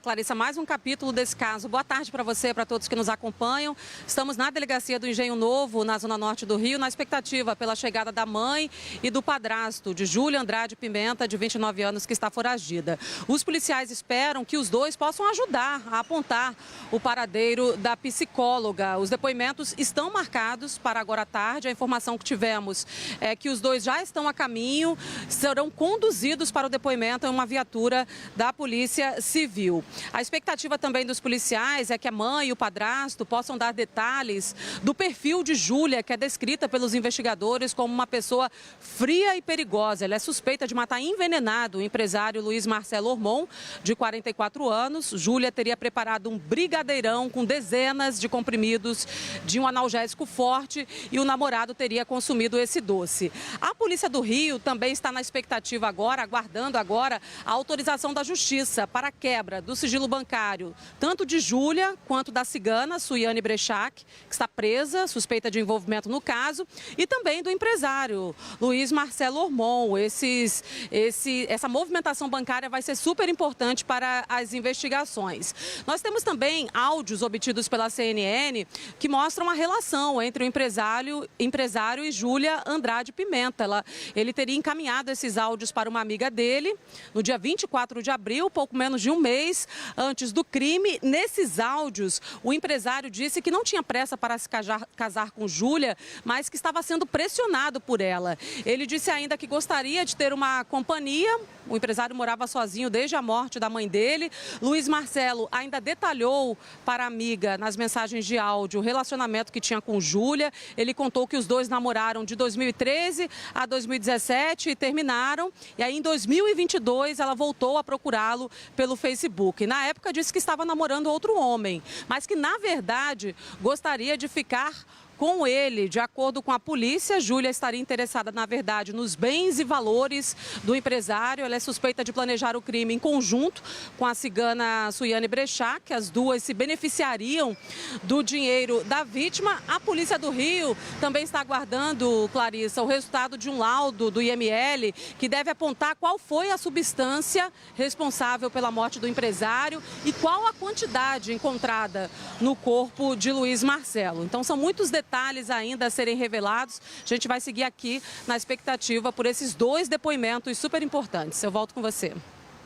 Clarissa, mais um capítulo desse caso. Boa tarde para você, para todos que nos acompanham. Estamos na delegacia do Engenho Novo, na zona norte do Rio, na expectativa pela chegada da mãe e do padrasto de Júlia Andrade Pimenta, de 29 anos, que está foragida. Os policiais esperam que os dois possam ajudar a apontar o paradeiro da psicóloga. Os depoimentos estão marcados para agora à tarde. A informação que tivemos é que os dois já estão a caminho, serão conduzidos para o depoimento em uma viatura da Polícia Civil. A expectativa também dos policiais é que a mãe e o padrasto possam dar detalhes do perfil de Júlia, que é descrita pelos investigadores como uma pessoa fria e perigosa. Ela é suspeita de matar envenenado o empresário Luiz Marcelo Ormon, de 44 anos. Júlia teria preparado um brigadeirão com dezenas de comprimidos de um analgésico forte e o namorado teria consumido esse doce. A Polícia do Rio também está na expectativa agora, aguardando agora a autorização da Justiça para a quebra do sigilo bancário, tanto de Júlia quanto da cigana Suiane Brechac, que está presa, suspeita de envolvimento no caso, e também do empresário Luiz Marcelo Ormon. Essa movimentação bancária vai ser super importante para as investigações. Nós temos também áudios obtidos pela CNN que mostram a relação entre o empresário e Júlia Andrade Pimenta. Ele teria encaminhado esses áudios para uma amiga dele no dia 24 de abril, pouco menos de um mês antes do crime. Nesses áudios, o empresário disse que não tinha pressa para se casar com Júlia, mas que estava sendo pressionado por ela. Ele disse ainda que gostaria de ter uma companhia. O empresário morava sozinho desde a morte da mãe dele. Luiz Marcelo ainda detalhou para a amiga, nas mensagens de áudio, o relacionamento que tinha com Júlia. Ele contou que os dois namoraram de 2013 a 2017 e terminaram. E aí, em 2022, ela voltou a procurá-lo pelo Facebook. Na época, disse que estava namorando outro homem, mas que, na verdade, gostaria de ficar com ele. De acordo com a polícia, Júlia estaria interessada, na verdade, nos bens e valores do empresário. Ela é suspeita de planejar o crime em conjunto com a cigana Suiane Brechac. As duas se beneficiariam do dinheiro da vítima. A Polícia do Rio também está aguardando, Clarissa, o resultado de um laudo do IML que deve apontar qual foi a substância responsável pela morte do empresário e qual a quantidade encontrada no corpo de Luiz Marcelo. Então, são muitos detalhes ainda a serem revelados. A gente vai seguir aqui na expectativa por esses dois depoimentos super importantes. Eu volto com você.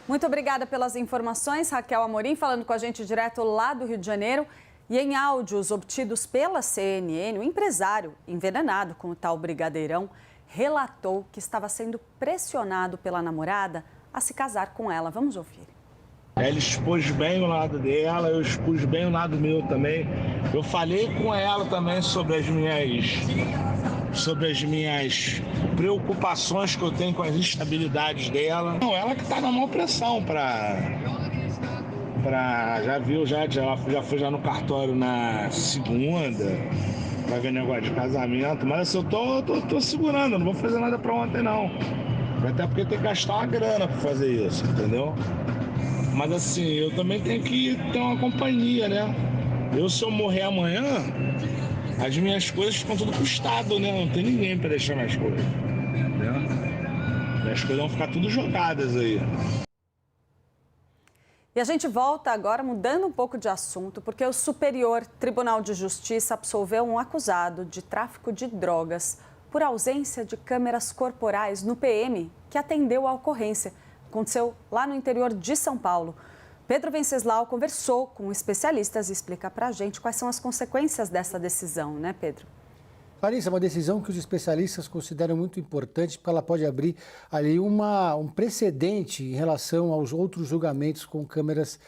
Muito obrigada pelas informações, Raquel Amorim, falando com a gente direto lá do Rio de Janeiro. E em áudios obtidos pela CNN, o empresário envenenado com o tal brigadeirão relatou que estava sendo pressionado pela namorada a se casar com ela. Vamos ouvir. Ela expôs bem o lado dela, eu expus bem o lado meu também. Eu falei com ela também sobre as minhas preocupações que eu tenho com as instabilidades dela. Não, ela que está na maior pressão ela foi já no cartório na segunda, vai ver negócio de casamento, mas assim, eu tô segurando, não vou fazer nada pra ontem não. Até porque tem que gastar uma grana pra fazer isso, entendeu? Mas assim, eu também tenho que ter uma companhia, né? Se eu morrer amanhã, As minhas coisas ficam tudo pro Estado, né? Não tem ninguém para deixar minhas coisas. Entendeu? Minhas coisas vão ficar tudo jogadas aí. E a gente volta agora mudando um pouco de assunto, porque o Superior Tribunal de Justiça absolveu um acusado de tráfico de drogas por ausência de câmeras corporais no PM que atendeu a ocorrência. Aconteceu lá no interior de São Paulo. Pedro Venceslau conversou com especialistas e explica para a gente quais são as consequências dessa decisão, né, Pedro? Clarissa, é uma decisão que os especialistas consideram muito importante, porque ela pode abrir ali um precedente em relação aos outros julgamentos com câmeras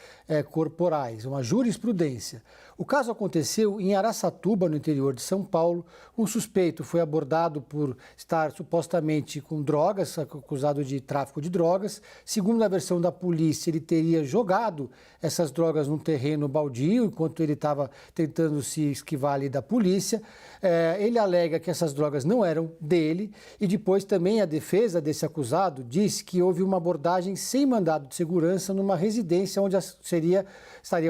corporais, uma jurisprudência. O caso aconteceu em Araçatuba, no interior de São Paulo. Um suspeito foi abordado por estar supostamente com drogas, acusado de tráfico de drogas. Segundo a versão da polícia, ele teria jogado essas drogas num terreno baldio, enquanto ele estava tentando se esquivar ali da polícia. Ele alega que essas drogas não eram dele e depois também a defesa desse acusado disse que houve uma abordagem sem mandado de segurança numa residência onde estaria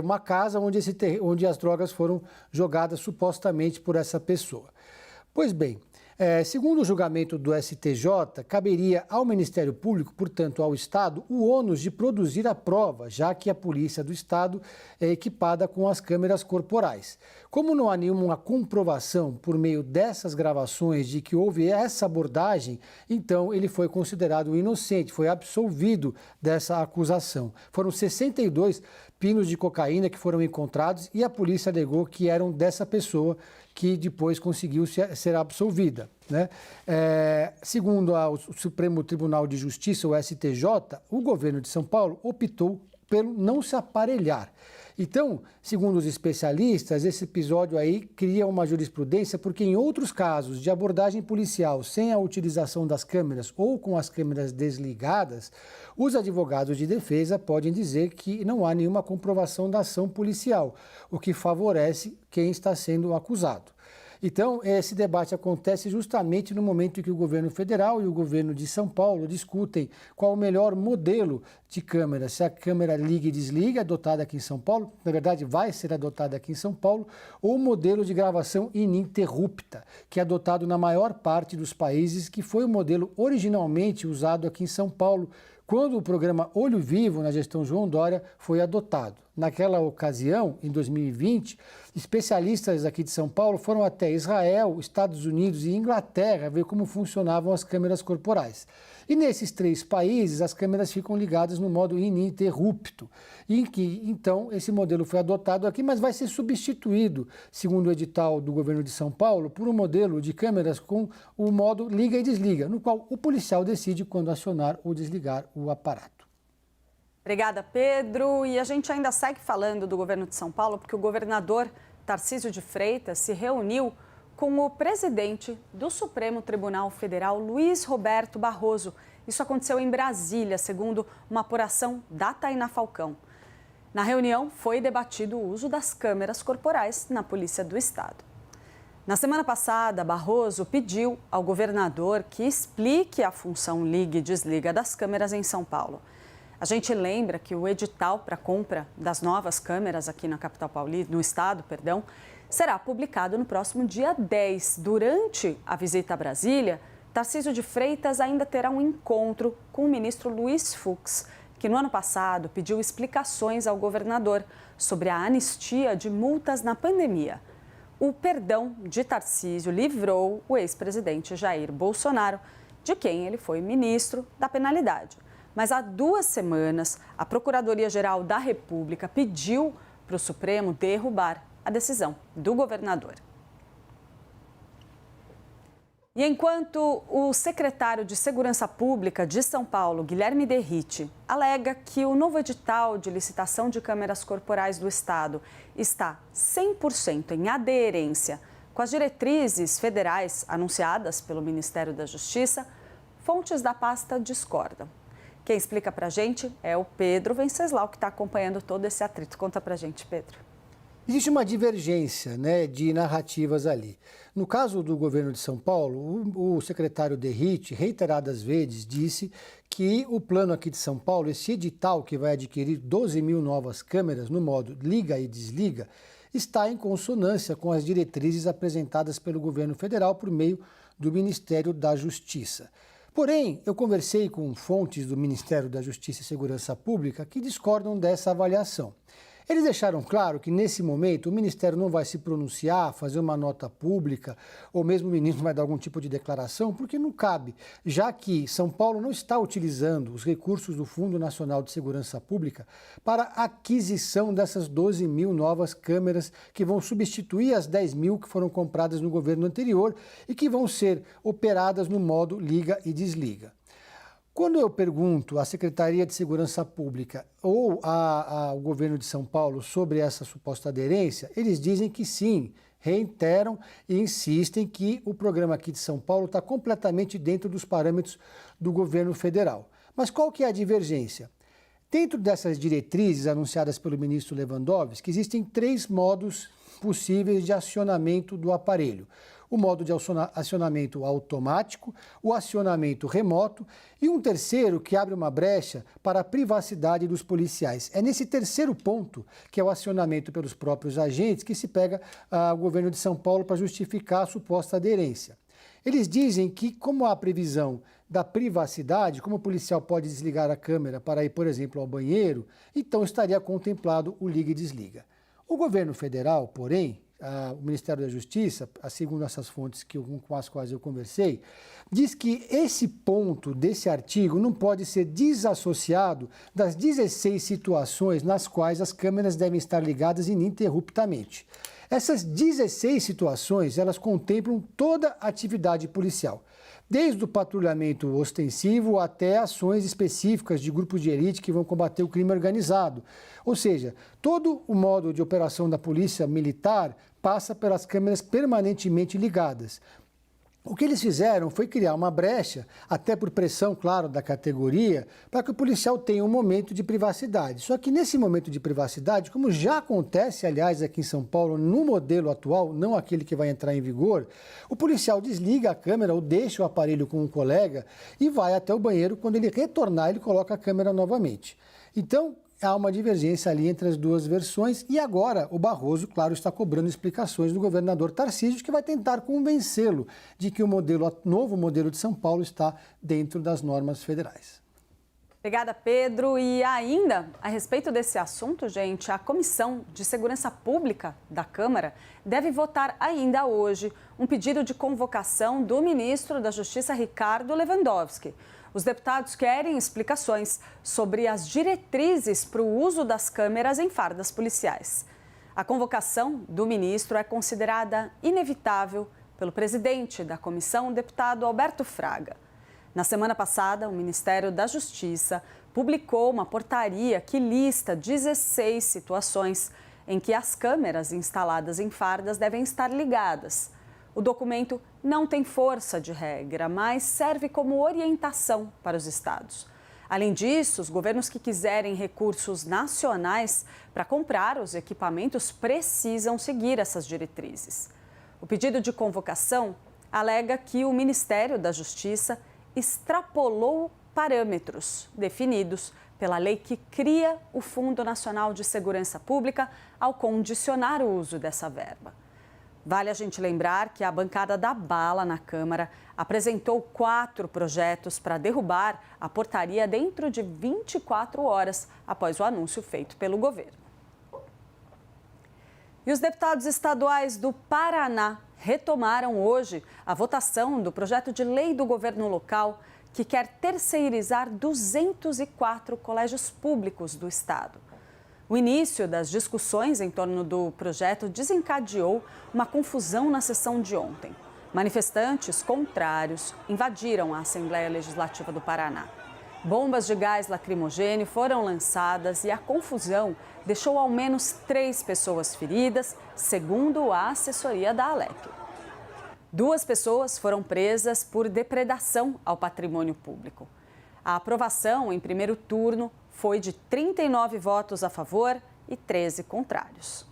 uma casa onde as drogas foram jogadas supostamente por essa pessoa. Pois bem, segundo o julgamento do STJ, caberia ao Ministério Público, portanto ao Estado, o ônus de produzir a prova, já que a Polícia do Estado é equipada com as câmeras corporais. Como não há nenhuma comprovação por meio dessas gravações de que houve essa abordagem, então ele foi considerado inocente, foi absolvido dessa acusação. Foram 62 pinos de cocaína que foram encontrados e a polícia alegou que eram dessa pessoa que depois conseguiu ser absolvida, né? Segundo o Supremo Tribunal de Justiça, o STJ, o governo de São Paulo optou pelo não se aparelhar. Então, segundo os especialistas, esse episódio aí cria uma jurisprudência porque em outros casos de abordagem policial sem a utilização das câmeras ou com as câmeras desligadas, os advogados de defesa podem dizer que não há nenhuma comprovação da ação policial, o que favorece quem está sendo acusado. Então, esse debate acontece justamente no momento em que o governo federal e o governo de São Paulo discutem qual o melhor modelo de câmera, se a câmera liga e desliga, adotada aqui em São Paulo, na verdade vai ser adotada aqui em São Paulo, ou o modelo de gravação ininterrupta, que é adotado na maior parte dos países, que foi o modelo originalmente usado aqui em São Paulo, quando o programa Olho Vivo, na gestão João Dória, foi adotado. Naquela ocasião, em 2020, especialistas aqui de São Paulo foram até Israel, Estados Unidos e Inglaterra ver como funcionavam as câmeras corporais. E nesses 3 países, as câmeras ficam ligadas no modo ininterrupto. E que, então, esse modelo foi adotado aqui, mas vai ser substituído, segundo o edital do governo de São Paulo, por um modelo de câmeras com o modo liga e desliga, no qual o policial decide quando acionar ou desligar o aparato. Obrigada, Pedro. E a gente ainda segue falando do governo de São Paulo, porque o governador Tarcísio de Freitas se reuniu com o presidente do Supremo Tribunal Federal, Luiz Roberto Barroso. Isso aconteceu em Brasília, segundo uma apuração da Tainá Falcão. Na reunião, foi debatido o uso das câmeras corporais na Polícia do Estado. Na semana passada, Barroso pediu ao governador que explique a função liga e desliga das câmeras em São Paulo. A gente lembra que o edital para compra das novas câmeras aqui na capital paulista, no estado, será publicado no próximo dia 10. Durante a visita a Brasília, Tarcísio de Freitas ainda terá um encontro com o ministro Luiz Fux, que no ano passado pediu explicações ao governador sobre a anistia de multas na pandemia. O perdão de Tarcísio livrou o ex-presidente Jair Bolsonaro, de quem ele foi ministro da penalidade. Mas há 2 semanas, a Procuradoria-Geral da República pediu para o Supremo derrubar a decisão do governador. E enquanto o secretário de Segurança Pública de São Paulo, Guilherme Derrite, alega que o novo edital de licitação de câmeras corporais do Estado está 100% em aderência com as diretrizes federais anunciadas pelo Ministério da Justiça, fontes da pasta discordam. Quem explica para a gente é o Pedro Venceslau, que está acompanhando todo esse atrito. Conta para a gente, Pedro. Existe uma divergência, né, de narrativas ali. No caso do governo de São Paulo, o secretário Derrite, reiteradas vezes, disse que o plano aqui de São Paulo, esse edital que vai adquirir 12 mil novas câmeras no modo liga e desliga, está em consonância com as diretrizes apresentadas pelo governo federal por meio do Ministério da Justiça. Porém, eu conversei com fontes do Ministério da Justiça e Segurança Pública que discordam dessa avaliação. Eles deixaram claro que, nesse momento, o Ministério não vai se pronunciar, fazer uma nota pública, ou mesmo o ministro vai dar algum tipo de declaração, porque não cabe, já que São Paulo não está utilizando os recursos do Fundo Nacional de Segurança Pública para a aquisição dessas 12 mil novas câmeras que vão substituir as 10 mil que foram compradas no governo anterior e que vão ser operadas no modo liga e desliga. Quando eu pergunto à Secretaria de Segurança Pública ou ao governo de São Paulo sobre essa suposta aderência, eles dizem que sim, reiteram e insistem que o programa aqui de São Paulo está completamente dentro dos parâmetros do governo federal. Mas qual que é a divergência? Dentro dessas diretrizes anunciadas pelo ministro Lewandowski, existem 3 modos possíveis de acionamento do aparelho. O modo de acionamento automático, o acionamento remoto e um terceiro que abre uma brecha para a privacidade dos policiais. É nesse terceiro ponto, que é o acionamento pelos próprios agentes, que se pega o governo de São Paulo para justificar a suposta aderência. Eles dizem que, como há a previsão da privacidade, como o policial pode desligar a câmera para ir, por exemplo, ao banheiro, então estaria contemplado o liga e desliga. O governo federal, porém, o Ministério da Justiça, segundo essas fontes com as quais eu conversei, diz que esse ponto desse artigo não pode ser desassociado das 16 situações nas quais as câmeras devem estar ligadas ininterruptamente. Essas 16 situações, elas contemplam toda a atividade policial, desde o patrulhamento ostensivo até ações específicas de grupos de elite que vão combater o crime organizado. Ou seja, todo o modo de operação da polícia militar passa pelas câmeras permanentemente ligadas. O que eles fizeram foi criar uma brecha, até por pressão, claro, da categoria, para que o policial tenha um momento de privacidade. Só que nesse momento de privacidade, como já acontece, aliás, aqui em São Paulo, no modelo atual, não aquele que vai entrar em vigor, o policial desliga a câmera ou deixa o aparelho com um colega e vai até o banheiro. Quando ele retornar, ele coloca a câmera novamente. Então, há uma divergência ali entre as duas versões e agora o Barroso, claro, está cobrando explicações do governador Tarcísio, que vai tentar convencê-lo de que o novo modelo de São Paulo está dentro das normas federais. Obrigada, Pedro. E ainda, a respeito desse assunto, gente, a Comissão de Segurança Pública da Câmara deve votar ainda hoje um pedido de convocação do ministro da Justiça, Ricardo Lewandowski. Os deputados querem explicações sobre as diretrizes para o uso das câmeras em fardas policiais. A convocação do ministro é considerada inevitável pelo presidente da comissão, o deputado Alberto Fraga. Na semana passada, o Ministério da Justiça publicou uma portaria que lista 16 situações em que as câmeras instaladas em fardas devem estar ligadas. O documento não tem força de regra, mas serve como orientação para os estados. Além disso, os governos que quiserem recursos nacionais para comprar os equipamentos precisam seguir essas diretrizes. O pedido de convocação alega que o Ministério da Justiça extrapolou parâmetros definidos pela lei que cria o Fundo Nacional de Segurança Pública ao condicionar o uso dessa verba. Vale a gente lembrar que a bancada da bala na Câmara apresentou 4 projetos para derrubar a portaria dentro de 24 horas após o anúncio feito pelo governo. E os deputados estaduais do Paraná retomaram hoje a votação do projeto de lei do governo local que quer terceirizar 204 colégios públicos do estado. O início das discussões em torno do projeto desencadeou uma confusão na sessão de ontem. Manifestantes contrários invadiram a Assembleia Legislativa do Paraná. Bombas de gás lacrimogêneo foram lançadas e a confusão deixou ao menos 3 pessoas feridas, segundo a assessoria da Alep. 2 pessoas foram presas por depredação ao patrimônio público. A aprovação em primeiro turno foi de 39 votos a favor e 13 contrários.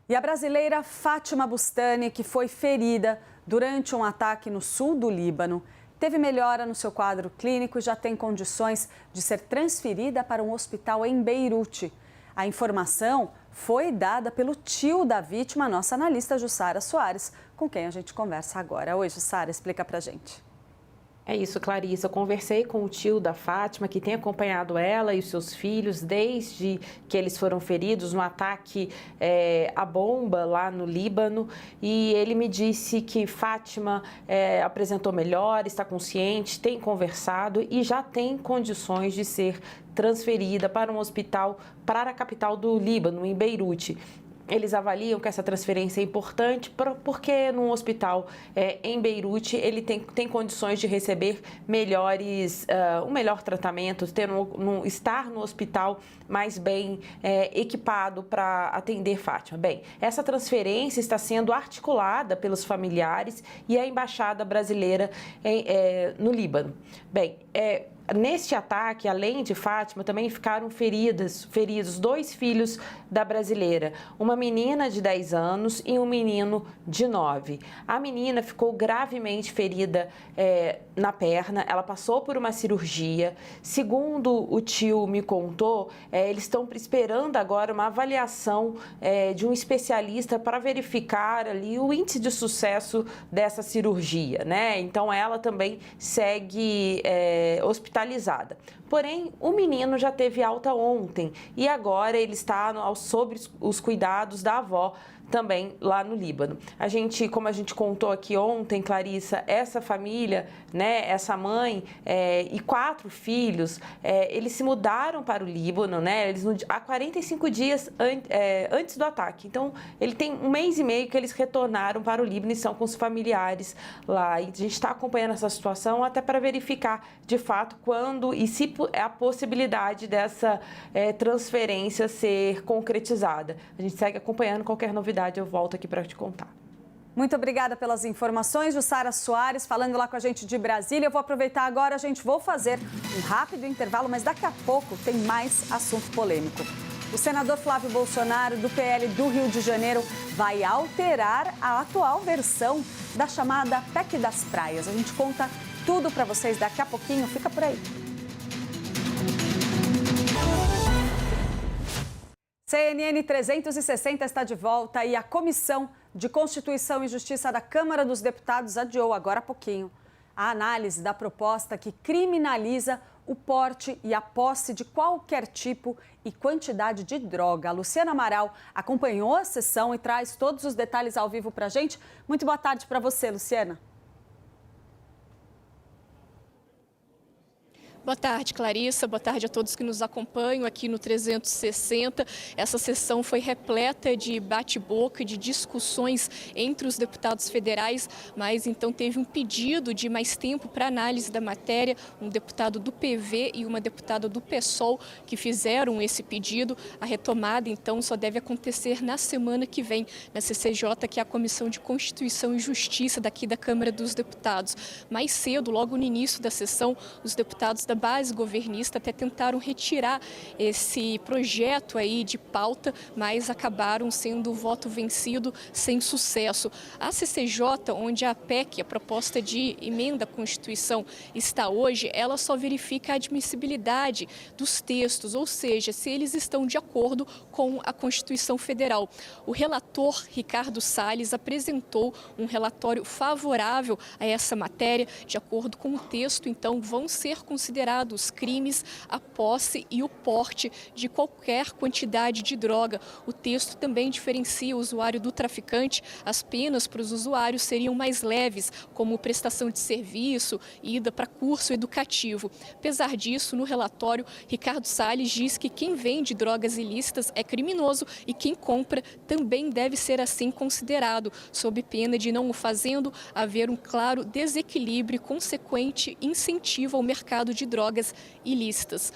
E a brasileira Fátima Bustani, que foi ferida durante um ataque no sul do Líbano, teve melhora no seu quadro clínico e já tem condições de ser transferida para um hospital em Beirute. A informação foi dada pelo tio da vítima, a nossa analista Jussara Soares, com quem a gente conversa agora. Oi, Jussara, explica pra gente. É isso, Clarissa. Eu conversei com o tio da Fátima, que tem acompanhado ela e os seus filhos desde que eles foram feridos no ataque à bomba lá no Líbano. E ele me disse que Fátima apresentou melhor, está consciente, tem conversado e já tem condições de ser transferida para um hospital para a capital do Líbano, em Beirute. Eles avaliam que essa transferência é importante porque num hospital em Beirute ele tem condições de receber um melhor tratamento, estar no hospital mais bem equipado para atender Fátima. Bem, essa transferência está sendo articulada pelos familiares e a Embaixada Brasileira no Líbano. Bem, neste ataque, além de Fátima, também ficaram feridos 2 filhos da brasileira, uma menina de 10 anos e um menino de 9. A menina ficou gravemente ferida na perna, ela passou por uma cirurgia. Segundo o tio me contou, eles estão esperando agora uma avaliação de um especialista para verificar ali o índice de sucesso dessa cirurgia, né? Então ela também segue hospitalizada. Porém, o menino já teve alta ontem e agora ele está sob os cuidados da avó também lá no Líbano. Como a gente contou aqui ontem, Clarissa, essa família, né, essa mãe e 4 filhos, eles se mudaram para o Líbano, né, há 45 dias antes do ataque. Então, ele tem 1 mês e meio que eles retornaram para o Líbano e estão com os familiares lá. E a gente está acompanhando essa situação até para verificar, de fato, quando e se é a possibilidade dessa transferência ser concretizada. A gente segue acompanhando qualquer novidade. Eu volto aqui para te contar. Muito obrigada pelas informações, Jussara Soares, falando lá com a gente de Brasília. Eu vou aproveitar agora, vou fazer um rápido intervalo, mas daqui a pouco tem mais assunto polêmico. O senador Flávio Bolsonaro, do PL do Rio de Janeiro, vai alterar a atual versão da chamada PEC das Praias. A gente conta tudo para vocês daqui a pouquinho, fica por aí. CNN 360 está de volta e a Comissão de Constituição e Justiça da Câmara dos Deputados adiou agora há pouquinho a análise da proposta que criminaliza o porte e a posse de qualquer tipo e quantidade de droga. A Luciana Amaral acompanhou a sessão e traz todos os detalhes ao vivo para a gente. Muito boa tarde para você, Luciana. Boa tarde, Clarissa. Boa tarde a todos que nos acompanham aqui no 360. Essa sessão foi repleta de bate-boca e de discussões entre os deputados federais, mas então teve um pedido de mais tempo para análise da matéria, um deputado do PV e uma deputada do PSOL que fizeram esse pedido. A retomada, então, só deve acontecer na semana que vem, na CCJ, que é a Comissão de Constituição e Justiça daqui da Câmara dos Deputados. Mais cedo, logo no início da sessão, os deputados da base governista até tentaram retirar esse projeto aí de pauta, mas acabaram sendo o voto vencido sem sucesso. A CCJ, onde a PEC, a proposta de emenda à Constituição, está hoje, ela só verifica a admissibilidade dos textos, ou seja, se eles estão de acordo com a Constituição Federal. O relator Ricardo Salles apresentou um relatório favorável a essa matéria. De acordo com o texto, então, vão ser considerados crimes a posse e o porte de qualquer quantidade de droga. O texto também diferencia o usuário do traficante. As penas para os usuários seriam mais leves, como prestação de serviço, ida para curso educativo. Apesar disso, no relatório, Ricardo Salles diz que quem vende drogas ilícitas é criminoso e quem compra também deve ser assim considerado, sob pena de, não o fazendo, haver um claro desequilíbrio e consequente incentivo ao mercado de drogas ilícitas.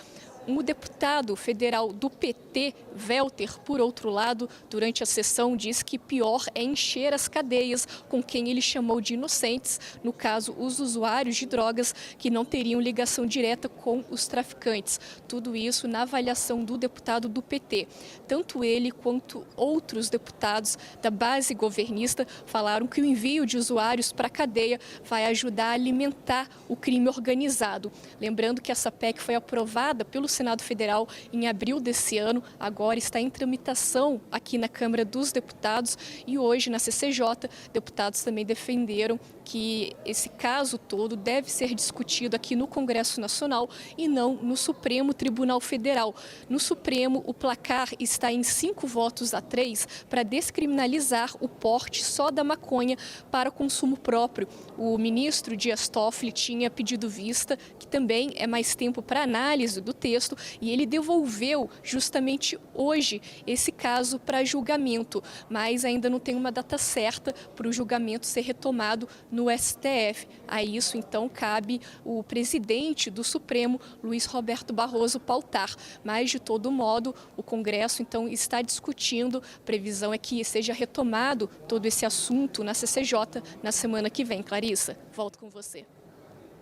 O deputado federal do PT, Welter, por outro lado, durante a sessão, disse que pior é encher as cadeias com quem ele chamou de inocentes, no caso, os usuários de drogas que não teriam ligação direta com os traficantes. Tudo isso na avaliação do deputado do PT. Tanto ele quanto outros deputados da base governista falaram que o envio de usuários para a cadeia vai ajudar a alimentar o crime organizado. Lembrando que essa PEC foi aprovada pelo Senado Federal em abril desse ano, agora está em tramitação aqui na Câmara dos Deputados e hoje na CCJ, deputados também defenderam que esse caso todo deve ser discutido aqui no Congresso Nacional e não no Supremo Tribunal Federal. No Supremo, o placar está em 5-3 para descriminalizar o porte só da maconha para consumo próprio. O ministro Dias Toffoli tinha pedido vista, que também é mais tempo para análise do texto, e ele devolveu justamente hoje esse caso para julgamento, mas ainda não tem uma data certa para o julgamento ser retomado no STF. A isso, então, cabe o presidente do Supremo, Luiz Roberto Barroso, pautar. Mas, de todo modo, o Congresso, então, está discutindo. A previsão é que seja retomado todo esse assunto na CCJ na semana que vem. Clarissa, volto com você.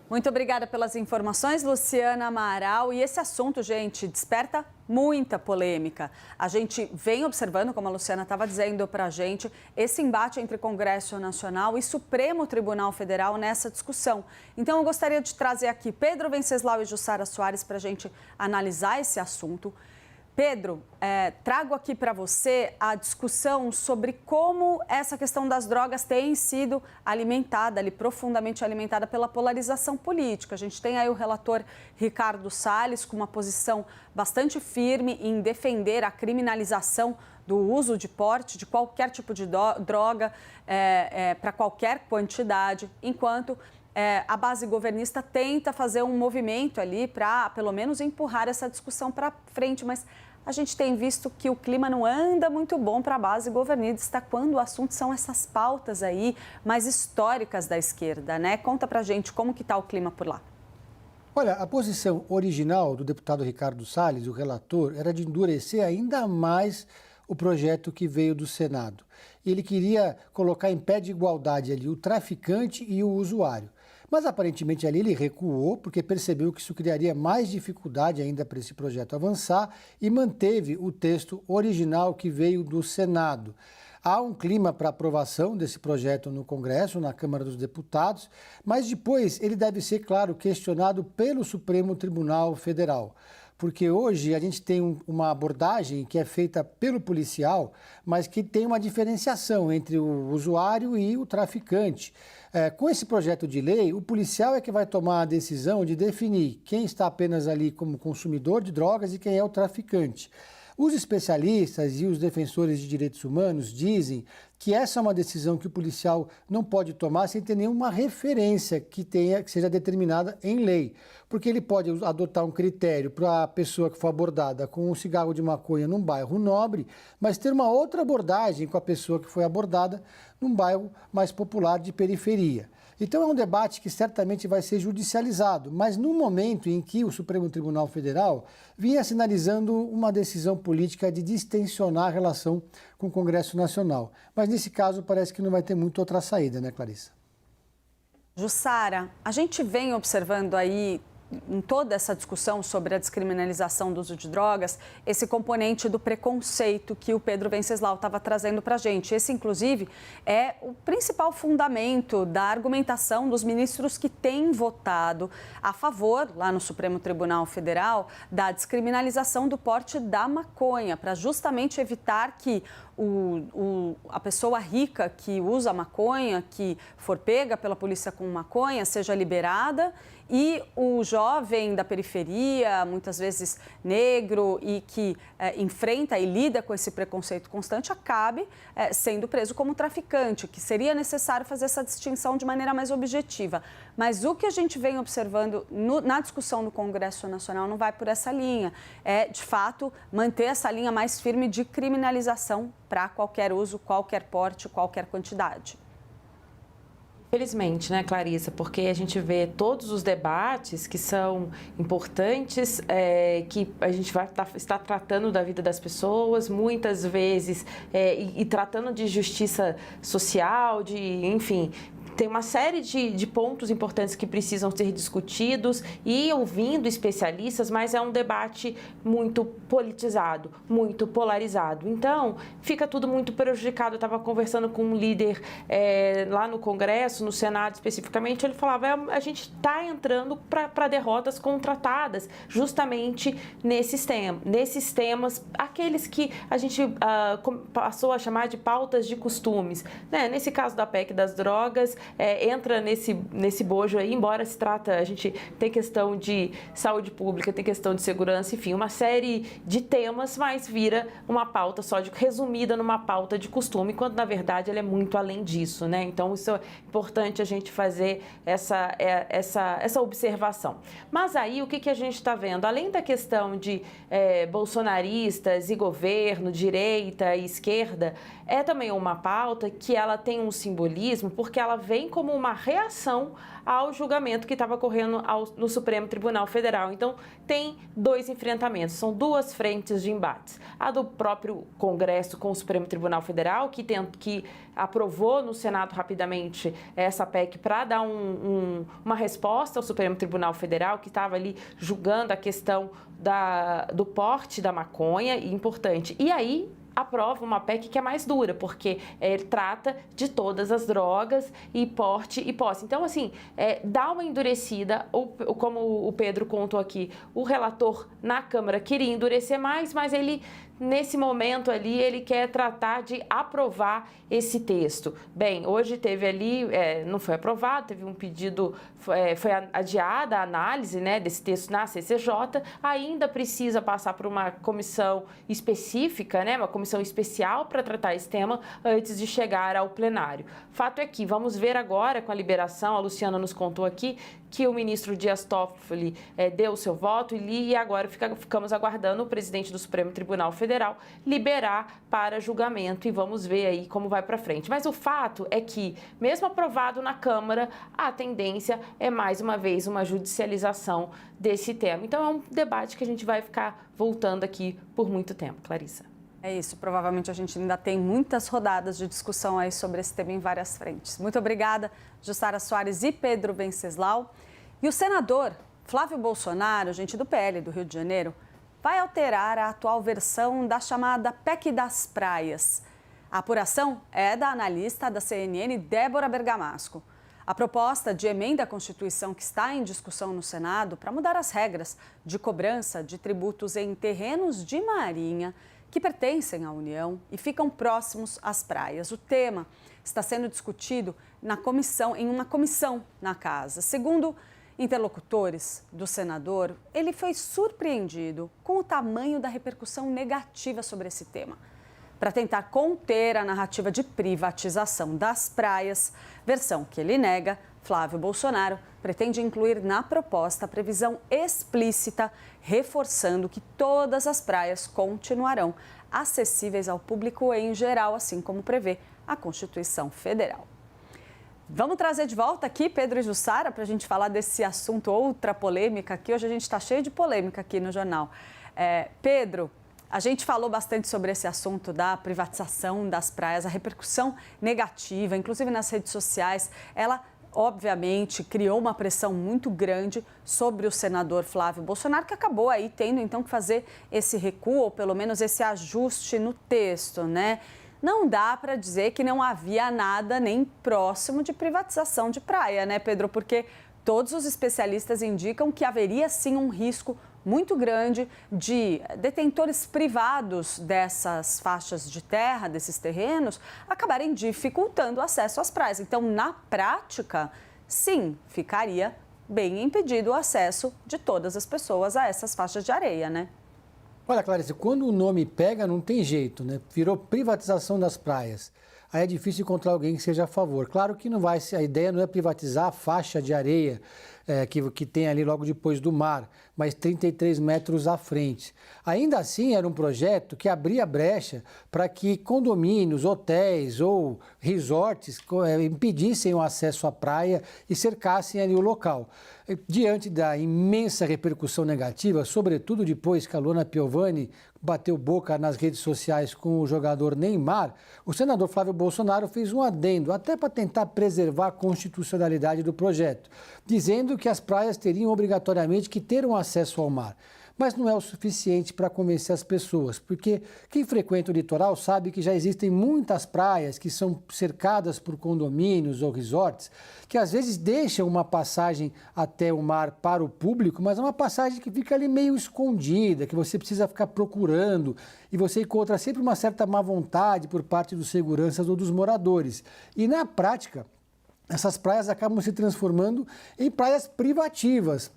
Muito obrigada pelas informações, Luciana Amaral. E esse assunto, gente, desperta muita polêmica. A gente vem observando, como a Luciana estava dizendo para a gente, esse embate entre Congresso Nacional e Supremo Tribunal Federal nessa discussão. Então, eu gostaria de trazer aqui Pedro Venceslau e Jussara Soares para a gente analisar esse assunto. Pedro, trago aqui para você a discussão sobre como essa questão das drogas tem sido alimentada, profundamente alimentada pela polarização política. A gente tem aí o relator Ricardo Salles com uma posição bastante firme em defender a criminalização do uso de porte de qualquer tipo de droga para qualquer quantidade, enquanto a base governista tenta fazer um movimento ali para, pelo menos, empurrar essa discussão para frente, mas a gente tem visto que o clima não anda muito bom para a base governista quando o assunto são essas pautas aí mais históricas da esquerda, né? Conta pra gente como que está o clima por lá. Olha, a posição original do deputado Ricardo Salles, o relator, era de endurecer ainda mais o projeto que veio do Senado. Ele queria colocar em pé de igualdade ali o traficante e o usuário. Mas aparentemente ali ele recuou porque percebeu que isso criaria mais dificuldade ainda para esse projeto avançar e manteve o texto original que veio do Senado. Há um clima para aprovação desse projeto no Congresso, na Câmara dos Deputados, mas depois ele deve ser, claro, questionado pelo Supremo Tribunal Federal. Porque hoje a gente tem uma abordagem que é feita pelo policial, mas que tem uma diferenciação entre o usuário e o traficante. Com esse projeto de lei, o policial é que vai tomar a decisão de definir quem está apenas ali como consumidor de drogas e quem é o traficante. Os especialistas e os defensores de direitos humanos dizem que essa é uma decisão que o policial não pode tomar sem ter nenhuma referência que seja determinada em lei. Porque ele pode adotar um critério para a pessoa que for abordada com um cigarro de maconha num bairro nobre, mas ter uma outra abordagem com a pessoa que foi abordada num bairro mais popular de periferia. Então é um debate que certamente vai ser judicializado, mas no momento em que o Supremo Tribunal Federal vinha sinalizando uma decisão política de distensionar a relação com o Congresso Nacional. Mas nesse caso parece que não vai ter muito outra saída, né, Clarissa? Jussara, a gente vem observando aí em toda essa discussão sobre a descriminalização do uso de drogas, esse componente do preconceito que o Pedro Venceslau estava trazendo para a gente. Esse, inclusive, é o principal fundamento da argumentação dos ministros que têm votado a favor, lá no Supremo Tribunal Federal, da descriminalização do porte da maconha, para justamente evitar que a pessoa rica que usa maconha, que for pega pela polícia com maconha, seja liberada e o jovem da periferia, muitas vezes negro e que enfrenta e lida com esse preconceito constante, acabe sendo preso como traficante, que seria necessário fazer essa distinção de maneira mais objetiva. Mas o que a gente vem observando na discussão no Congresso Nacional não vai por essa linha. É, de fato, manter essa linha mais firme de criminalização para qualquer uso, qualquer porte, qualquer quantidade. Felizmente, né, Clarissa? Porque a gente vê todos os debates que são importantes, que a gente vai estar tratando da vida das pessoas, muitas vezes, e tratando de justiça social, enfim, tem uma série de pontos importantes que precisam ser discutidos e ouvindo especialistas, mas é um debate muito politizado, muito polarizado. Então, fica tudo muito prejudicado. Eu estava conversando com um líder lá no Congresso, no Senado especificamente, ele falava, a gente está entrando para derrotas contratadas, justamente nesses temas, aqueles que a gente passou a chamar de pautas de costumes. Né? Nesse caso da PEC das drogas, entra nesse bojo aí, embora a gente tem questão de saúde pública, tem questão de segurança, enfim, uma série de temas, mas vira uma pauta resumida numa pauta de costume, quando na verdade ela é muito além disso, né? Então isso é importante a gente fazer essa observação. Mas aí o que a gente está vendo? Além da questão de bolsonaristas e governo, direita e esquerda, é também uma pauta que ela tem um simbolismo, porque ela vem como uma reação ao julgamento que estava ocorrendo no Supremo Tribunal Federal. Então, tem dois enfrentamentos, são duas frentes de embates. A do próprio Congresso com o Supremo Tribunal Federal, que aprovou no Senado rapidamente essa PEC para dar uma resposta ao Supremo Tribunal Federal, que estava ali julgando a questão do porte da maconha, importante. E aí, aprova uma PEC que é mais dura, porque ele trata de todas as drogas e porte e posse. Então, assim, dá uma endurecida, como o Pedro contou aqui, o relator na Câmara queria endurecer mais, mas ele, nesse momento ali, ele quer tratar de aprovar esse texto. Bem, hoje teve ali, não foi aprovado, teve um pedido, foi adiada a análise, né, desse texto na CCJ, ainda precisa passar por uma comissão específica, né, uma comissão especial para tratar esse tema antes de chegar ao plenário. Fato é que, vamos ver agora com a liberação, a Luciana nos contou aqui, que o ministro Dias Toffoli deu o seu voto e agora ficamos aguardando o presidente do Supremo Tribunal Federal liberar para julgamento e vamos ver aí como vai para frente. Mas o fato é que, mesmo aprovado na Câmara, a tendência é mais uma vez uma judicialização desse tema. Então é um debate que a gente vai ficar voltando aqui por muito tempo. Clarissa. É isso, provavelmente a gente ainda tem muitas rodadas de discussão aí sobre esse tema em várias frentes. Muito obrigada, Jussara Soares e Pedro Venceslau. E o senador Flávio Bolsonaro, gente do PL do Rio de Janeiro, vai alterar a atual versão da chamada PEC das Praias. A apuração é da analista da CNN, Débora Bergamasco. A proposta de emenda à Constituição que está em discussão no Senado para mudar as regras de cobrança de tributos em terrenos de marinha que pertencem à União e ficam próximos às praias. O tema está sendo discutido em uma comissão na casa. Segundo interlocutores do senador, ele foi surpreendido com o tamanho da repercussão negativa sobre esse tema. Para tentar conter a narrativa de privatização das praias, versão que ele nega, Flávio Bolsonaro pretende incluir na proposta a previsão explícita, reforçando que todas as praias continuarão acessíveis ao público em geral, assim como prevê a Constituição Federal. Vamos trazer de volta aqui Pedro e Jussara para a gente falar desse assunto, outra polêmica aqui. Hoje a gente está cheio de polêmica aqui no jornal. Pedro, a gente falou bastante sobre esse assunto da privatização das praias, a repercussão negativa, inclusive nas redes sociais. Ela, obviamente, criou uma pressão muito grande sobre o senador Flávio Bolsonaro, que acabou aí tendo, então, que fazer esse recuo, ou pelo menos esse ajuste no texto, né? Não dá para dizer que não havia nada nem próximo de privatização de praia, né, Pedro? Porque todos os especialistas indicam que haveria, sim, um risco muito grande de detentores privados dessas faixas de terra, desses terrenos, acabarem dificultando o acesso às praias. Então, na prática, sim, ficaria bem impedido o acesso de todas as pessoas a essas faixas de areia, né? Olha, Clarice, quando o nome pega, não tem jeito, né? Virou privatização das praias. Aí é difícil encontrar alguém que seja a favor. Claro que não vai ser, a ideia não é privatizar a faixa de areia que tem ali logo depois do mar, mas 33 metros à frente. Ainda assim, era um projeto que abria brecha para que condomínios, hotéis ou resorts impedissem o acesso à praia e cercassem ali o local. Diante da imensa repercussão negativa, sobretudo depois que a Luana Piovani bateu boca nas redes sociais com o jogador Neymar, o senador Flávio Bolsonaro fez um adendo, até para tentar preservar a constitucionalidade do projeto, dizendo que as praias teriam obrigatoriamente que ter um acesso ao mar. Mas não é o suficiente para convencer as pessoas, porque quem frequenta o litoral sabe que já existem muitas praias que são cercadas por condomínios ou resorts, que às vezes deixam uma passagem até o mar para o público, mas é uma passagem que fica ali meio escondida, que você precisa ficar procurando e você encontra sempre uma certa má vontade por parte dos seguranças ou dos moradores. E na prática, essas praias acabam se transformando em praias privativas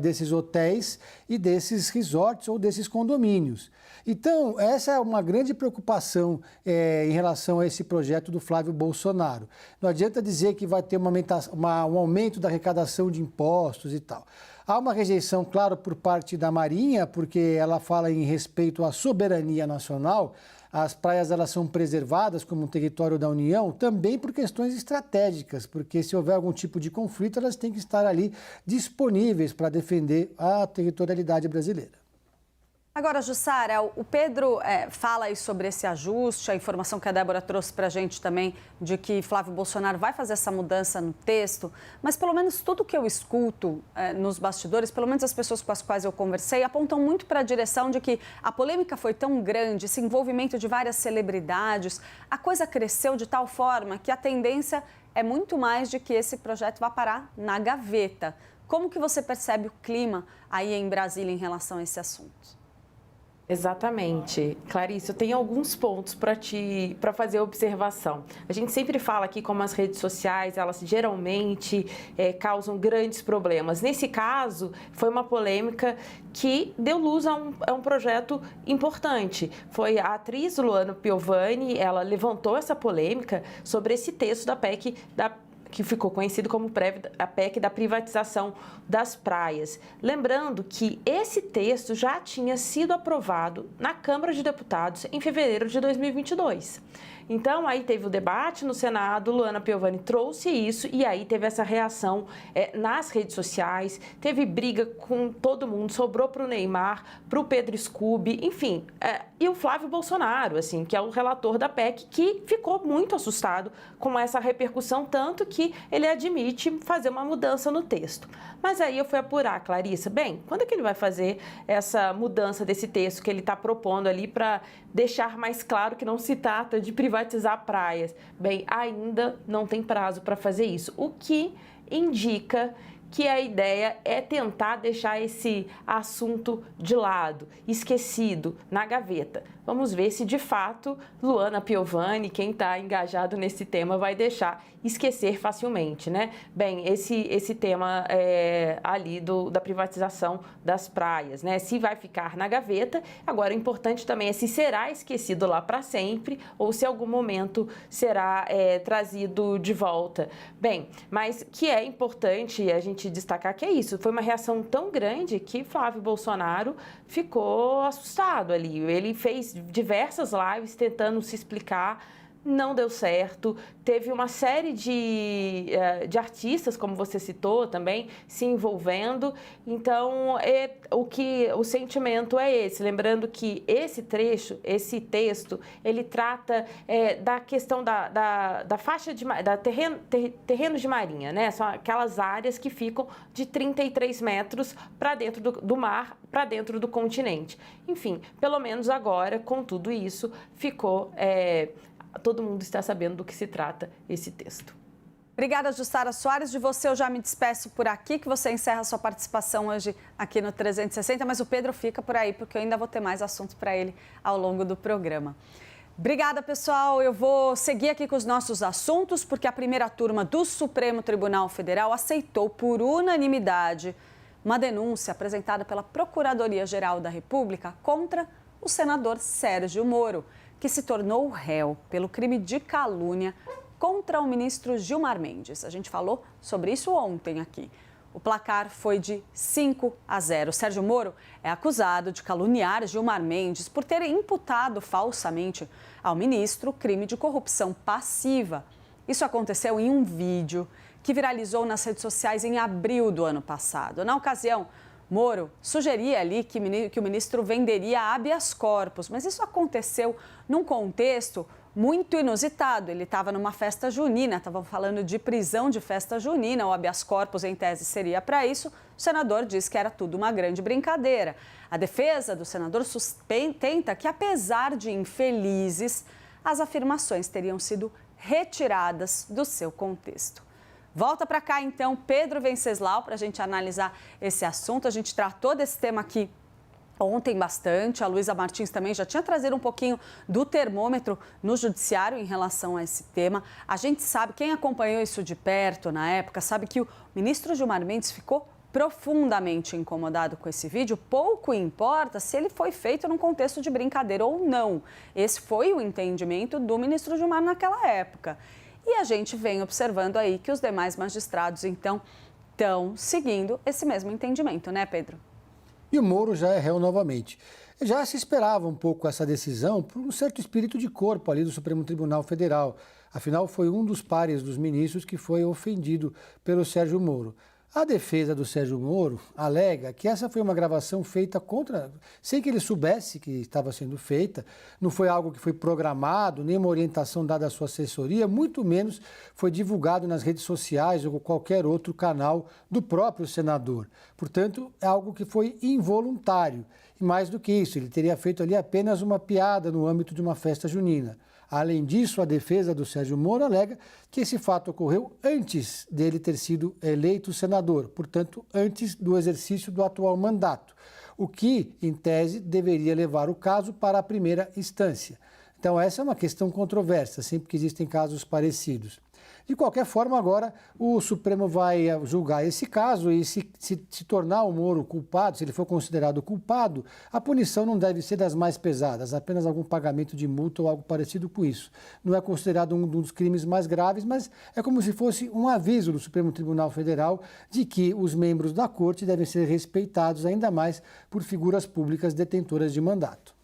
desses hotéis e desses resorts ou desses condomínios. Então, essa é uma grande preocupação em relação a esse projeto do Flávio Bolsonaro. Não adianta dizer que vai ter um aumento da arrecadação de impostos e tal. Há uma rejeição, claro, por parte da Marinha, porque ela fala em respeito à soberania nacional. As praias elas são preservadas como um território da União também por questões estratégicas, porque se houver algum tipo de conflito, elas têm que estar ali disponíveis para defender a territorialidade brasileira. Agora, Jussara, o Pedro fala aí sobre esse ajuste, a informação que a Débora trouxe para a gente também de que Flávio Bolsonaro vai fazer essa mudança no texto, mas pelo menos tudo que eu escuto nos bastidores, pelo menos as pessoas com as quais eu conversei, apontam muito para a direção de que a polêmica foi tão grande, esse envolvimento de várias celebridades, a coisa cresceu de tal forma que a tendência é muito mais de que esse projeto vá parar na gaveta. Como que você percebe o clima aí em Brasília em relação a esse assunto? Exatamente. Clarice, eu tenho alguns pontos para fazer observação. A gente sempre fala aqui como as redes sociais, elas geralmente causam grandes problemas. Nesse caso, foi uma polêmica que deu luz a um projeto importante. Foi a atriz Luana Piovani, ela levantou essa polêmica sobre esse texto da PEC que ficou conhecido como a PEC da privatização das praias. Lembrando que esse texto já tinha sido aprovado na Câmara de Deputados em fevereiro de 2022. Então, aí teve o debate no Senado, Luana Piovani trouxe isso e aí teve essa reação nas redes sociais, teve briga com todo mundo, sobrou para o Neymar, para o Pedro Scooby, enfim, e o Flávio Bolsonaro, assim, que é o relator da PEC, que ficou muito assustado com essa repercussão, tanto que ele admite fazer uma mudança no texto. Mas aí eu fui apurar, Clarissa, bem, quando é que ele vai fazer essa mudança desse texto que ele está propondo ali para deixar mais claro que não se trata de privatizar praias? Bem, ainda não tem prazo para fazer isso, o que indica que a ideia é tentar deixar esse assunto de lado, esquecido, na gaveta. Vamos ver se, de fato, Luana Piovani, quem está engajado nesse tema, vai deixar esquecer facilmente, né? Bem, esse tema ali da privatização das praias, né? Se vai ficar na gaveta. Agora, o importante também é se será esquecido lá para sempre ou se em algum momento será trazido de volta. Bem, mas que é importante a gente destacar que é isso. Foi uma reação tão grande que Flávio Bolsonaro ficou assustado ali. Ele fez diversas lives tentando se explicar, não deu certo. Teve uma série de artistas, como você citou também, se envolvendo. Então, o sentimento é esse. Lembrando que esse trecho, esse texto, ele trata da questão da faixa de terrenos de marinha, né? São aquelas áreas que ficam de 33 metros para dentro do mar, para dentro do continente. Enfim, pelo menos agora, com tudo isso, ficou... todo mundo está sabendo do que se trata esse texto. Obrigada, Jussara Soares. De você eu já me despeço por aqui, que você encerra a sua participação hoje aqui no 360, mas o Pedro fica por aí, porque eu ainda vou ter mais assuntos para ele ao longo do programa. Obrigada, pessoal. Eu vou seguir aqui com os nossos assuntos, porque a primeira turma do Supremo Tribunal Federal aceitou por unanimidade uma denúncia apresentada pela Procuradoria-Geral da República contra o senador Sérgio Moro, que se tornou réu pelo crime de calúnia contra o ministro Gilmar Mendes. A gente falou sobre isso ontem aqui. O placar foi de 5-0. Sérgio Moro é acusado de caluniar Gilmar Mendes por ter imputado falsamente ao ministro crime de corrupção passiva. Isso aconteceu em um vídeo que viralizou nas redes sociais em abril do ano passado. Na ocasião, Moro sugeria ali que o ministro venderia habeas corpus, mas isso aconteceu num contexto muito inusitado. Ele estava numa festa junina, estavam falando de prisão de festa junina, o habeas corpus em tese seria para isso. O senador disse que era tudo uma grande brincadeira. A defesa do senador sustenta que, apesar de infelizes, as afirmações teriam sido retiradas do seu contexto. Volta para cá, então, Pedro Venceslau, para a gente analisar esse assunto. A gente tratou desse tema aqui ontem bastante. A Luísa Martins também já tinha trazido um pouquinho do termômetro no judiciário em relação a esse tema. A gente sabe, quem acompanhou isso de perto na época, sabe que o ministro Gilmar Mendes ficou profundamente incomodado com esse vídeo. Pouco importa se ele foi feito num contexto de brincadeira ou não. Esse foi o entendimento do ministro Gilmar naquela época. E a gente vem observando aí que os demais magistrados, então, estão seguindo esse mesmo entendimento, né, Pedro? E o Moro já é réu novamente. Já se esperava um pouco essa decisão por um certo espírito de corpo ali do Supremo Tribunal Federal. Afinal, foi um dos pares dos ministros que foi ofendido pelo Sérgio Moro. A defesa do Sérgio Moro alega que essa foi uma gravação feita sem que ele soubesse que estava sendo feita, não foi algo que foi programado, nem uma orientação dada à sua assessoria, muito menos foi divulgado nas redes sociais ou qualquer outro canal do próprio senador. Portanto, é algo que foi involuntário. E mais do que isso, ele teria feito ali apenas uma piada no âmbito de uma festa junina. Além disso, a defesa do Sérgio Moro alega que esse fato ocorreu antes dele ter sido eleito senador, portanto, antes do exercício do atual mandato, o que, em tese, deveria levar o caso para a primeira instância. Então, essa é uma questão controversa, sempre que existem casos parecidos. De qualquer forma, agora o Supremo vai julgar esse caso e se tornar o Moro culpado, se ele for considerado culpado, a punição não deve ser das mais pesadas, apenas algum pagamento de multa ou algo parecido com isso. Não é considerado um dos crimes mais graves, mas é como se fosse um aviso do Supremo Tribunal Federal de que os membros da Corte devem ser respeitados ainda mais por figuras públicas detentoras de mandato.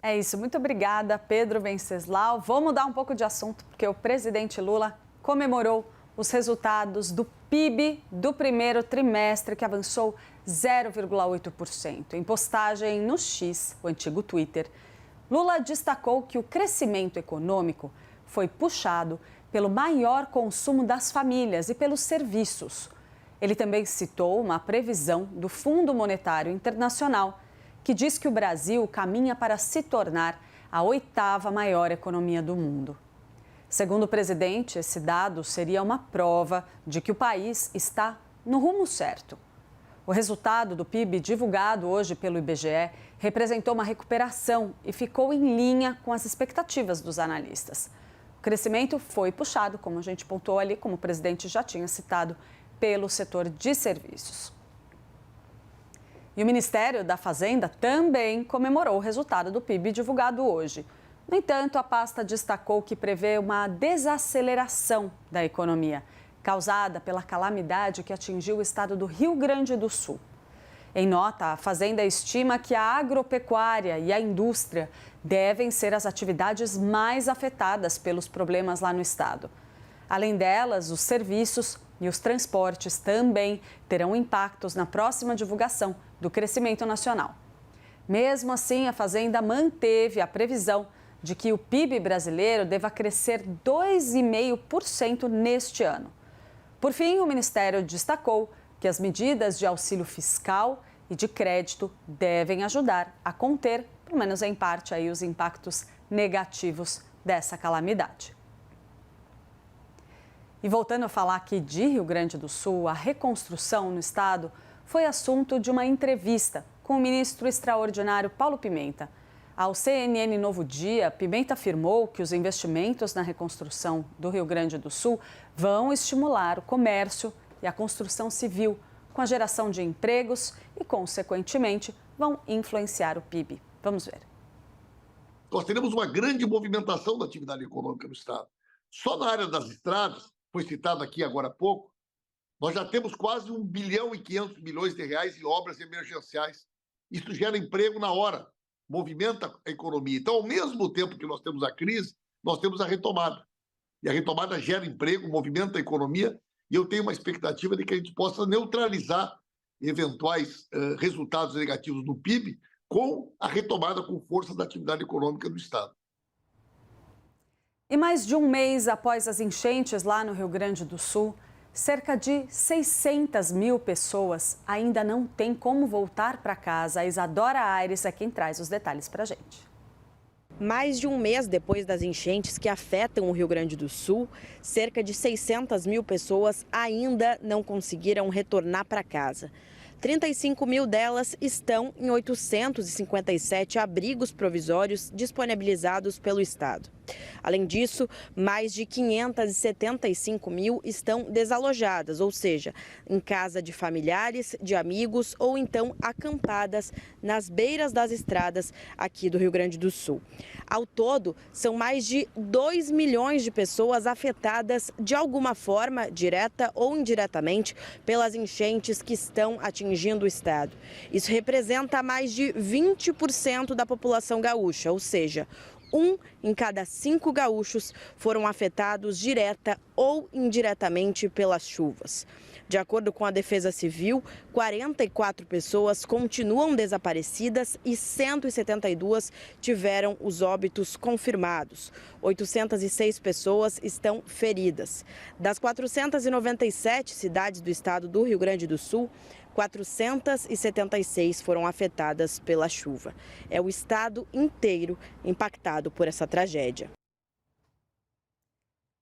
É isso, muito obrigada, Pedro Venceslau. Vou mudar um pouco de assunto, porque o presidente Lula comemorou os resultados do PIB do primeiro trimestre, que avançou 0,8%. Em postagem no X, o antigo Twitter, Lula destacou que o crescimento econômico foi puxado pelo maior consumo das famílias e pelos serviços. Ele também citou uma previsão do Fundo Monetário Internacional, que diz que o Brasil caminha para se tornar a 8ª maior economia do mundo. Segundo o presidente, esse dado seria uma prova de que o país está no rumo certo. O resultado do PIB divulgado hoje pelo IBGE representou uma recuperação e ficou em linha com as expectativas dos analistas. O crescimento foi puxado, como a gente pontuou ali, como o presidente já tinha citado, pelo setor de serviços. E o Ministério da Fazenda também comemorou o resultado do PIB divulgado hoje. No entanto, a pasta destacou que prevê uma desaceleração da economia, causada pela calamidade que atingiu o estado do Rio Grande do Sul. Em nota, a Fazenda estima que a agropecuária e a indústria devem ser as atividades mais afetadas pelos problemas lá no estado. Além delas, os serviços e os transportes também terão impactos na próxima divulgação do crescimento nacional. Mesmo assim, a Fazenda manteve a previsão de que o PIB brasileiro deva crescer 2,5% neste ano. Por fim, o Ministério destacou que as medidas de auxílio fiscal e de crédito devem ajudar a conter, pelo menos em parte, aí, os impactos negativos dessa calamidade. E voltando a falar aqui de Rio Grande do Sul, a reconstrução no estado foi assunto de uma entrevista com o ministro extraordinário Paulo Pimenta. Ao CNN Novo Dia, Pimenta afirmou que os investimentos na reconstrução do Rio Grande do Sul vão estimular o comércio e a construção civil, com a geração de empregos e, consequentemente, vão influenciar o PIB. Vamos ver. Nós teremos uma grande movimentação da atividade econômica no estado. Só na área das estradas, foi citado aqui agora há pouco, nós já temos quase 1 bilhão e 500 milhões de reais em obras emergenciais. Isso gera emprego na hora, movimenta a economia. Então, ao mesmo tempo que nós temos a crise, nós temos a retomada. E a retomada gera emprego, movimenta a economia, e eu tenho uma expectativa de que a gente possa neutralizar eventuais resultados negativos no PIB com a retomada com força da atividade econômica do Estado. E mais de um mês após as enchentes lá no Rio Grande do Sul, cerca de 600 mil pessoas ainda não têm como voltar para casa. A Isadora Aires é quem traz os detalhes para a gente. Mais de um mês depois das enchentes que afetam o Rio Grande do Sul, cerca de 600 mil pessoas ainda não conseguiram retornar para casa. 35 mil delas estão em 857 abrigos provisórios disponibilizados pelo Estado. Além disso, mais de 575 mil estão desalojadas, ou seja, em casa de familiares, de amigos ou então acampadas nas beiras das estradas aqui do Rio Grande do Sul. Ao todo, são mais de 2 milhões de pessoas afetadas de alguma forma, direta ou indiretamente, pelas enchentes que estão atingindo o estado. Isso representa mais de 20% da população gaúcha, ou seja, 1 em cada 5 gaúchos foram afetados direta ou indiretamente pelas chuvas. De acordo com a Defesa Civil, 44 pessoas continuam desaparecidas e 172 tiveram os óbitos confirmados. 806 pessoas estão feridas. Das 497 cidades do estado do Rio Grande do Sul, 476 foram afetadas pela chuva. É o estado inteiro impactado por essa tragédia.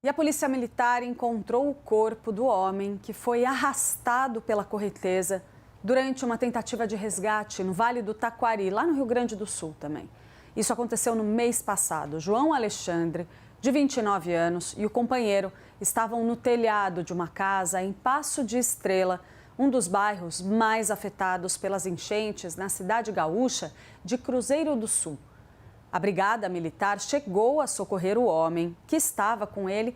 E a Polícia Militar encontrou o corpo do homem que foi arrastado pela correnteza durante uma tentativa de resgate no Vale do Taquari, lá no Rio Grande do Sul também. Isso aconteceu no mês passado. João Alexandre, de 29 anos, e o companheiro estavam no telhado de uma casa em Passo de Estrela, um dos bairros mais afetados pelas enchentes na cidade gaúcha de Cruzeiro do Sul. A Brigada Militar chegou a socorrer o homem, que estava com ele,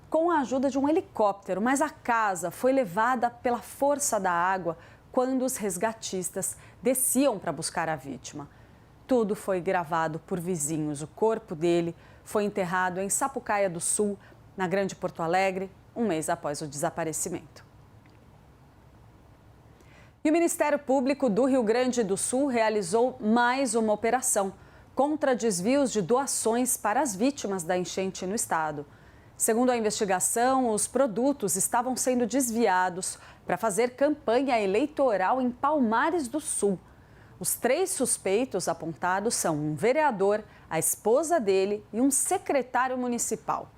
com a ajuda de um helicóptero, mas a casa foi levada pela força da água quando os resgatistas desciam para buscar a vítima. Tudo foi gravado por vizinhos. O corpo dele foi enterrado em Sapucaia do Sul, na Grande Porto Alegre, um mês após o desaparecimento. E o Ministério Público do Rio Grande do Sul realizou mais uma operação contra desvios de doações para as vítimas da enchente no estado. Segundo a investigação, os produtos estavam sendo desviados para fazer campanha eleitoral em Palmares do Sul. Os 3 suspeitos apontados são um vereador, a esposa dele e um secretário municipal.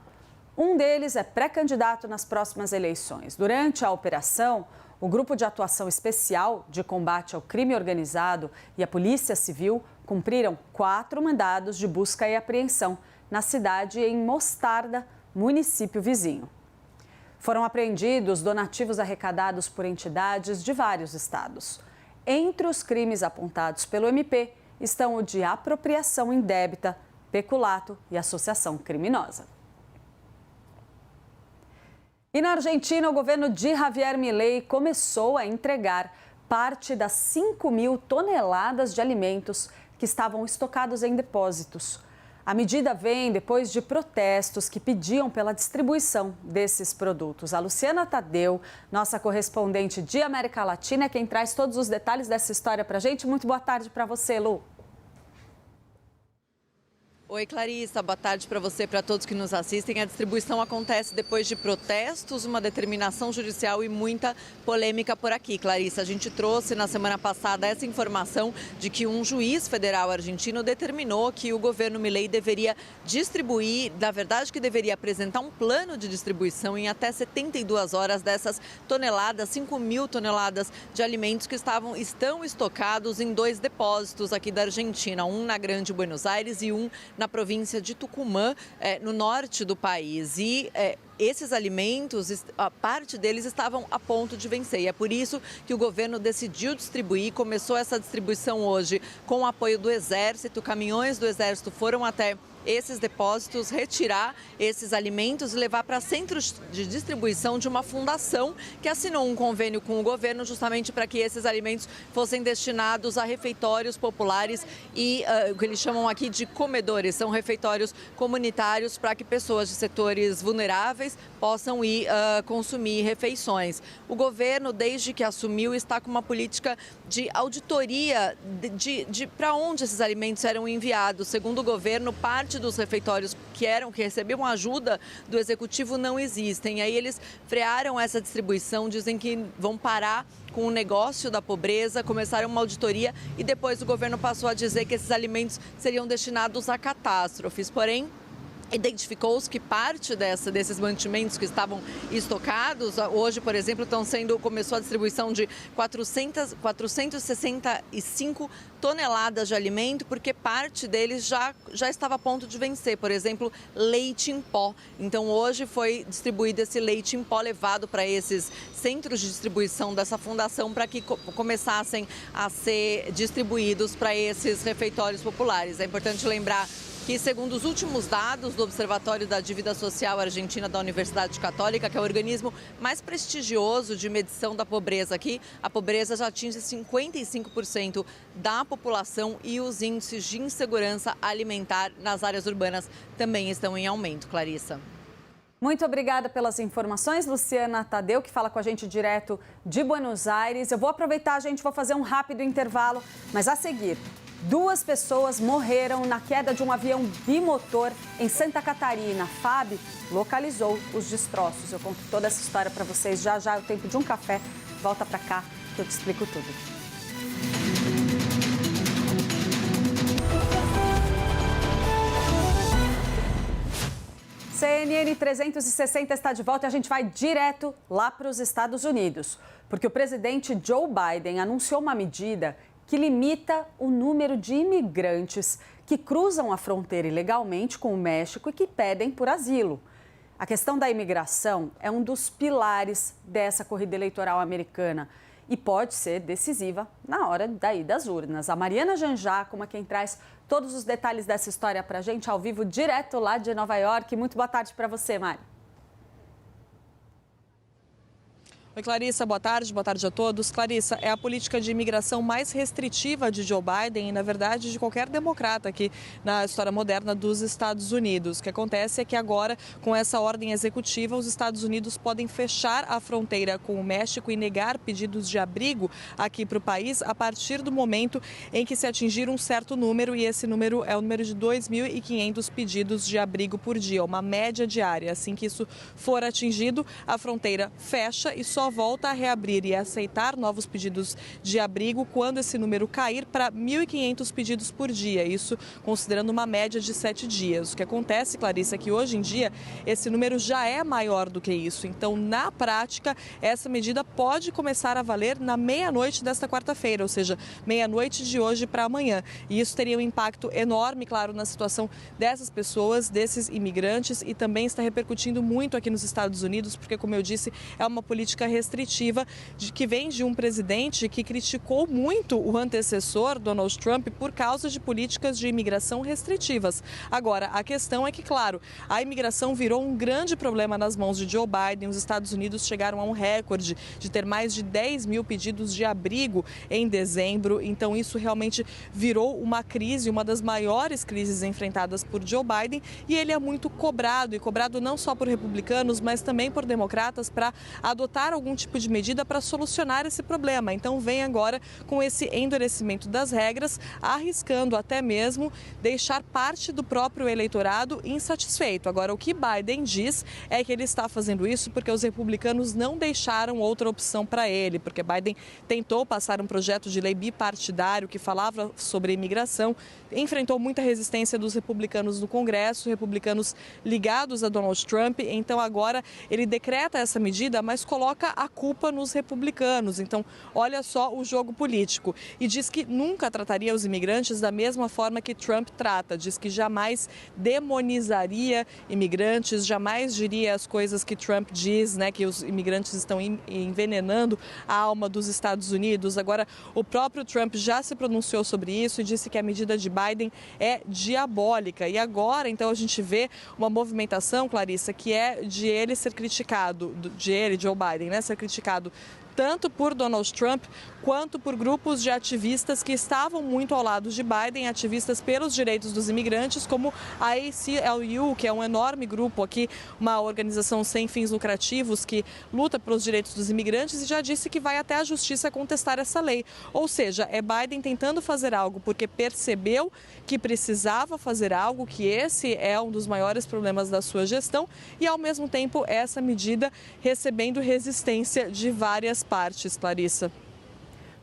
Um deles é pré-candidato nas próximas eleições. Durante a operação, o Grupo de Atuação Especial de Combate ao Crime Organizado e a Polícia Civil cumpriram 4 mandados de busca e apreensão na cidade em Mostarda, município vizinho. Foram apreendidos donativos arrecadados por entidades de vários estados. Entre os crimes apontados pelo MP estão o de apropriação indébita, peculato e associação criminosa. E na Argentina, o governo de Javier Milei começou a entregar parte das 5.000 toneladas de alimentos que estavam estocados em depósitos. A medida vem depois de protestos que pediam pela distribuição desses produtos. A Luciana Tadeu, nossa correspondente de América Latina, é quem traz todos os detalhes dessa história para a gente. Muito boa tarde para você, Lu. Oi, Clarissa. Boa tarde para você e para todos que nos assistem. A distribuição acontece depois de protestos, uma determinação judicial e muita polêmica por aqui, Clarissa. A gente trouxe na semana passada essa informação de que um juiz federal argentino determinou que o governo Milei deveria distribuir, na verdade que deveria apresentar um plano de distribuição em até 72 horas dessas toneladas, 5.000 toneladas de alimentos que estão estocados em 2 depósitos aqui da Argentina, um na Grande Buenos Aires e um na província de Tucumã, no norte do país. E esses alimentos, a parte deles estavam a ponto de vencer. E é por isso que o governo decidiu distribuir, começou essa distribuição hoje com o apoio do Exército. Caminhões do Exército foram até esses depósitos, retirar esses alimentos e levar para centros de distribuição de uma fundação que assinou um convênio com o governo justamente para que esses alimentos fossem destinados a refeitórios populares e o que eles chamam aqui de comedores. São refeitórios comunitários para que pessoas de setores vulneráveis possam ir consumir refeições. O governo, desde que assumiu, está com uma política de auditoria de para onde esses alimentos eram enviados. Segundo o governo, parte dos refeitórios que recebiam ajuda do executivo não existem. E aí eles frearam essa distribuição, dizem que vão parar com o negócio da pobreza, começaram uma auditoria e depois o governo passou a dizer que esses alimentos seriam destinados a catástrofes. Porém, identificou-se que parte desses mantimentos que estavam estocados, hoje, por exemplo, começou a distribuição de 465 toneladas de alimento, porque parte deles já estava a ponto de vencer, por exemplo, leite em pó. Então, hoje foi distribuído esse leite em pó, levado para esses centros de distribuição dessa fundação, para que começassem a ser distribuídos para esses refeitórios populares. É importante lembrar que, segundo os últimos dados do Observatório da Dívida Social Argentina da Universidade Católica, que é o organismo mais prestigioso de medição da pobreza aqui, a pobreza já atinge 55% da população e os índices de insegurança alimentar nas áreas urbanas também estão em aumento. Clarissa. Muito obrigada pelas informações, Luciana Tadeu, que fala com a gente direto de Buenos Aires. Eu vou aproveitar, gente, vou fazer um rápido intervalo, mas a seguir, 2 pessoas morreram na queda de um avião bimotor em Santa Catarina. A FAB localizou os destroços. Eu conto toda essa história para vocês já já. É o tempo de um café. Volta para cá que eu te explico tudo. CNN 360 está de volta e a gente vai direto lá para os Estados Unidos, porque o presidente Joe Biden anunciou uma medida que limita o número de imigrantes que cruzam a fronteira ilegalmente com o México e que pedem por asilo. A questão da imigração é um dos pilares dessa corrida eleitoral americana e pode ser decisiva na hora da ida às urnas. A Mariana Janjacoma, quem traz todos os detalhes dessa história para a gente ao vivo, direto lá de Nova York. Muito boa tarde para você, Mari. Oi, Clarissa, boa tarde a todos. Clarissa, é a política de imigração mais restritiva de Joe Biden e, na verdade, de qualquer democrata aqui na história moderna dos Estados Unidos. O que acontece é que agora, com essa ordem executiva, os Estados Unidos podem fechar a fronteira com o México e negar pedidos de abrigo aqui para o país a partir do momento em que se atingir um certo número, e esse número é o número de 2.500 pedidos de abrigo por dia, uma média diária. Assim que isso for atingido, a fronteira fecha e só volta a reabrir e aceitar novos pedidos de abrigo quando esse número cair para 1.500 pedidos por dia, isso considerando uma média de 7 dias. O que acontece, Clarissa, é que hoje em dia esse número já é maior do que isso. Então, na prática, essa medida pode começar a valer na meia-noite desta quarta-feira, ou seja, meia-noite de hoje para amanhã. E isso teria um impacto enorme, claro, na situação dessas pessoas, desses imigrantes, e também está repercutindo muito aqui nos Estados Unidos, porque, como eu disse, é uma política restritiva que vem de um presidente que criticou muito o antecessor, Donald Trump, por causa de políticas de imigração restritivas. Agora, a questão é que, claro, a imigração virou um grande problema nas mãos de Joe Biden. Os Estados Unidos chegaram a um recorde de ter mais de 10 mil pedidos de abrigo em dezembro. Então, isso realmente virou uma crise, uma das maiores crises enfrentadas por Joe Biden, e ele é muito cobrado, e cobrado não só por republicanos, mas também por democratas, para adotar algum tipo de medida para solucionar esse problema. Então, vem agora com esse endurecimento das regras, arriscando até mesmo deixar parte do próprio eleitorado insatisfeito. Agora, o que Biden diz é que ele está fazendo isso porque os republicanos não deixaram outra opção para ele, porque Biden tentou passar um projeto de lei bipartidário que falava sobre imigração, enfrentou muita resistência dos republicanos no Congresso, republicanos ligados a Donald Trump. Então, agora ele decreta essa medida, mas coloca a culpa nos republicanos. Então, olha só o jogo político. E diz que nunca trataria os imigrantes da mesma forma que Trump trata. Diz que jamais demonizaria imigrantes, jamais diria as coisas que Trump diz, né, que os imigrantes estão envenenando a alma dos Estados Unidos. Agora, o próprio Trump já se pronunciou sobre isso e disse que a medida de Biden é diabólica. E agora, então, a gente vê uma movimentação, Clarissa, que é de ele ser criticado, Joe Biden, né, ser criticado tanto por Donald Trump quanto por grupos de ativistas que estavam muito ao lado de Biden, ativistas pelos direitos dos imigrantes, como a ACLU, que é um enorme grupo aqui, uma organização sem fins lucrativos que luta pelos direitos dos imigrantes e já disse que vai até a justiça contestar essa lei. Ou seja, é Biden tentando fazer algo porque percebeu que precisava fazer algo, que esse é um dos maiores problemas da sua gestão e, ao mesmo tempo, essa medida recebendo resistência de várias partes, Clarissa.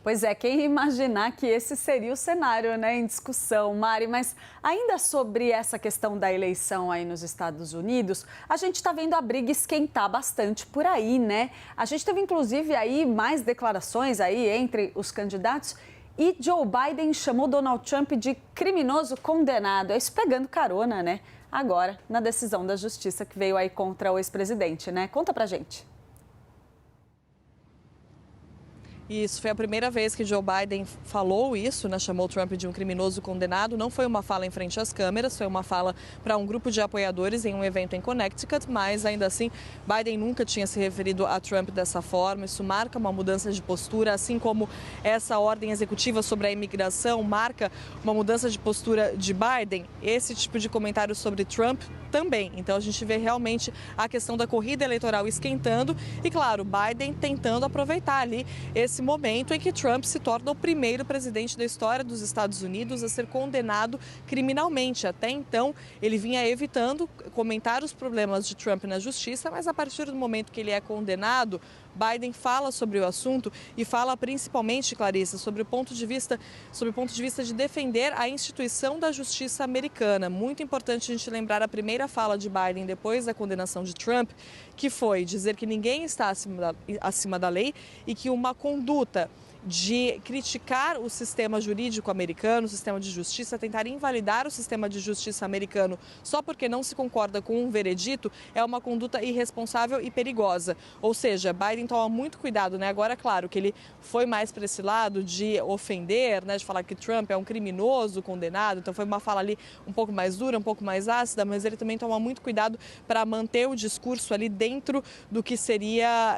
Pois é, quem imaginar que esse seria o cenário, né, em discussão, Mari. Mas ainda sobre essa questão da eleição aí nos Estados Unidos, a gente está vendo a briga esquentar bastante por aí, né? A gente teve, inclusive, aí mais declarações aí entre os candidatos e Joe Biden chamou Donald Trump de criminoso condenado. É isso pegando carona, né? Agora, na decisão da justiça que veio aí contra o ex-presidente, né? Conta pra gente. Isso, foi a primeira vez que Joe Biden falou isso, né? Chamou Trump de um criminoso condenado. Não foi uma fala em frente às câmeras, foi uma fala para um grupo de apoiadores em um evento em Connecticut, mas ainda assim, Biden nunca tinha se referido a Trump dessa forma. Isso marca uma mudança de postura, assim como essa ordem executiva sobre a imigração marca uma mudança de postura de Biden. Esse tipo de comentário sobre Trump também. Então a gente vê realmente a questão da corrida eleitoral esquentando e, claro, Biden tentando aproveitar ali esse momento em que Trump se torna o primeiro presidente da história dos Estados Unidos a ser condenado criminalmente. Até então, ele vinha evitando comentar os problemas de Trump na justiça, mas a partir do momento que ele é condenado, Biden fala sobre o assunto e fala principalmente, Clarissa, sobre o ponto de vista de defender a instituição da justiça americana. Muito importante a gente lembrar a primeira fala de Biden depois da condenação de Trump, que foi dizer que ninguém está acima da lei e que uma conduta de criticar o sistema jurídico americano, o sistema de justiça, tentar invalidar o sistema de justiça americano só porque não se concorda com um veredito, é uma conduta irresponsável e perigosa. Ou seja, Biden toma muito cuidado, né? Agora, claro, que ele foi mais para esse lado de ofender, né? De falar que Trump é um criminoso condenado, então foi uma fala ali um pouco mais dura, um pouco mais ácida, mas ele também toma muito cuidado para manter o discurso ali dentro do que seria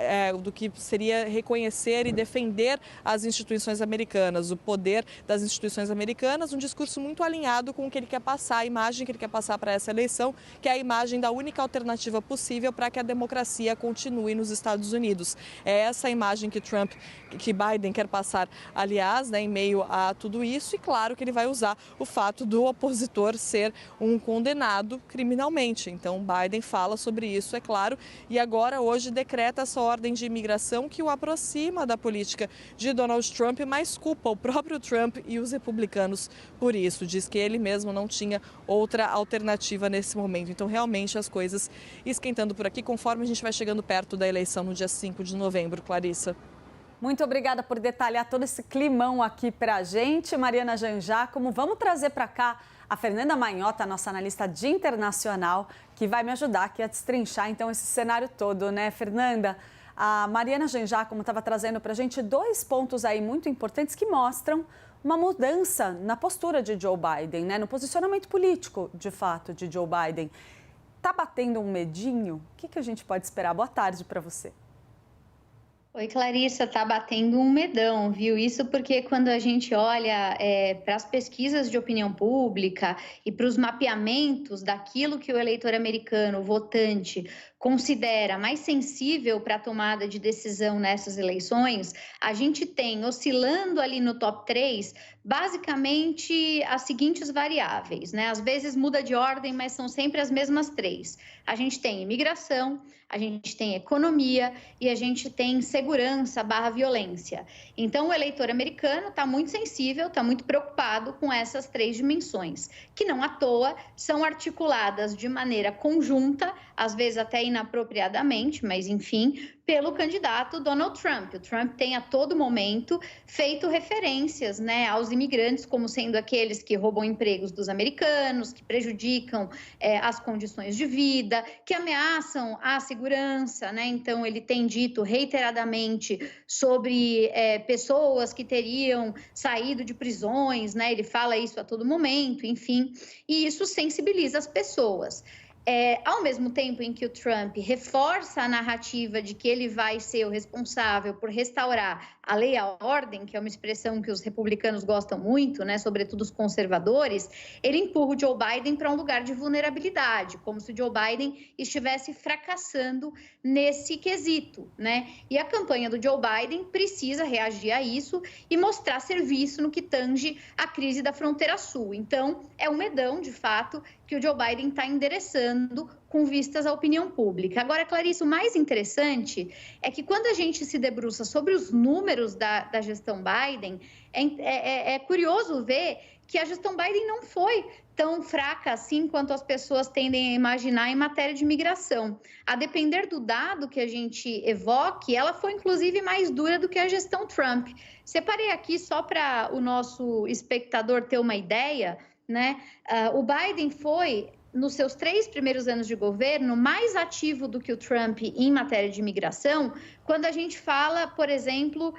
reconhecer e defender as instituições americanas, o poder das instituições americanas, um discurso muito alinhado com o que ele quer passar, a imagem que ele quer passar para essa eleição, que é a imagem da única alternativa possível para que a democracia continue nos Estados Unidos. É essa a imagem que Biden quer passar, aliás, né, em meio a tudo isso, e claro que ele vai usar o fato do opositor ser um condenado criminalmente. Então, Biden fala sobre isso, é claro, e agora hoje decreta essa ordem de imigração que o aproxima da política de Donald Trump, mas culpa o próprio Trump e os republicanos por isso. Diz que ele mesmo não tinha outra alternativa nesse momento. Então, realmente, as coisas esquentando por aqui, conforme a gente vai chegando perto da eleição no dia 5 de novembro, Clarissa. Muito obrigada por detalhar todo esse climão aqui para a gente, Mariana Janjacomo. Vamos trazer para cá a Fernanda Manhota, nossa analista de internacional, que vai me ajudar aqui a destrinchar, então, esse cenário todo, né, Fernanda? A Mariana Janjacomo estava trazendo para a gente dois pontos aí muito importantes que mostram uma mudança na postura de Joe Biden, né? No posicionamento político, de fato, de Joe Biden. Tá batendo um medinho? O que a gente pode esperar? Boa tarde para você. Oi, Clarissa, tá batendo um medão, viu? Isso porque quando a gente olha para as pesquisas de opinião pública e para os mapeamentos daquilo que o eleitor americano, o votante, considera mais sensível para a tomada de decisão nessas eleições, a gente tem oscilando ali no top 3 basicamente as seguintes variáveis, né? Às vezes muda de ordem, mas são sempre as mesmas 3. A gente tem imigração, a gente tem economia e a gente tem segurança/violência. Então, o eleitor americano está muito sensível, está muito preocupado com essas 3 dimensões, que não à toa são articuladas de maneira conjunta, às vezes até inapropriadamente, mas enfim, pelo candidato Donald Trump. O Trump tem a todo momento feito referências, né, aos imigrantes como sendo aqueles que roubam empregos dos americanos, que prejudicam as condições de vida, que ameaçam a segurança, né? Então, ele tem dito reiteradamente sobre pessoas que teriam saído de prisões, né? Ele fala isso a todo momento, enfim, e isso sensibiliza as pessoas. Ao mesmo tempo em que o Trump reforça a narrativa de que ele vai ser o responsável por restaurar a lei e a ordem, que é uma expressão que os republicanos gostam muito, né, sobretudo os conservadores, ele empurra o Joe Biden para um lugar de vulnerabilidade, como se o Joe Biden estivesse fracassando nesse quesito, né? E a campanha do Joe Biden precisa reagir a isso e mostrar serviço no que tange a crise da fronteira sul. Então, é um medão, de fato, que o Joe Biden está endereçando com vistas à opinião pública. Agora, Clarice, o mais interessante é que quando a gente se debruça sobre os números da gestão Biden, é curioso ver que a gestão Biden não foi tão fraca assim quanto as pessoas tendem a imaginar em matéria de imigração. A depender do dado que a gente evoque, ela foi inclusive mais dura do que a gestão Trump. Separei aqui só para o nosso espectador ter uma ideia, né? O Biden foi, nos seus 3 primeiros anos de governo, mais ativo do que o Trump em matéria de imigração, quando a gente fala, por exemplo,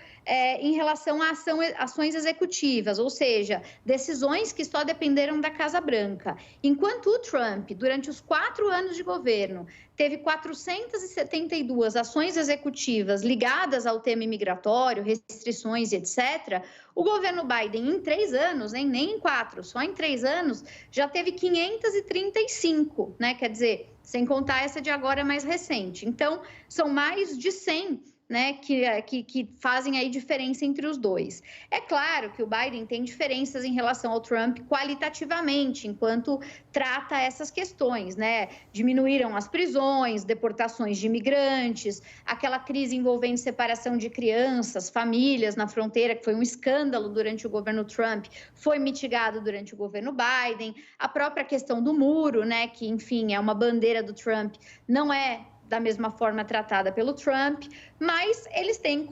em relação a ações executivas, ou seja, decisões que só dependeram da Casa Branca. Enquanto o Trump, durante os 4 anos de governo, teve 472 ações executivas ligadas ao tema imigratório, restrições e etc., o governo Biden, em 3 anos, nem em 4, só em 3 anos, já teve 535, né? Quer dizer, sem contar essa de agora mais recente. Então, são mais de 100, né, que fazem aí diferença entre os dois. É claro que o Biden tem diferenças em relação ao Trump qualitativamente, enquanto trata essas questões, né? Diminuíram as prisões, deportações de imigrantes, aquela crise envolvendo separação de crianças, famílias na fronteira, que foi um escândalo durante o governo Trump, foi mitigado durante o governo Biden, a própria questão do muro, né, que, enfim, é uma bandeira do Trump, não é da mesma forma tratada pelo Trump, mas eles têm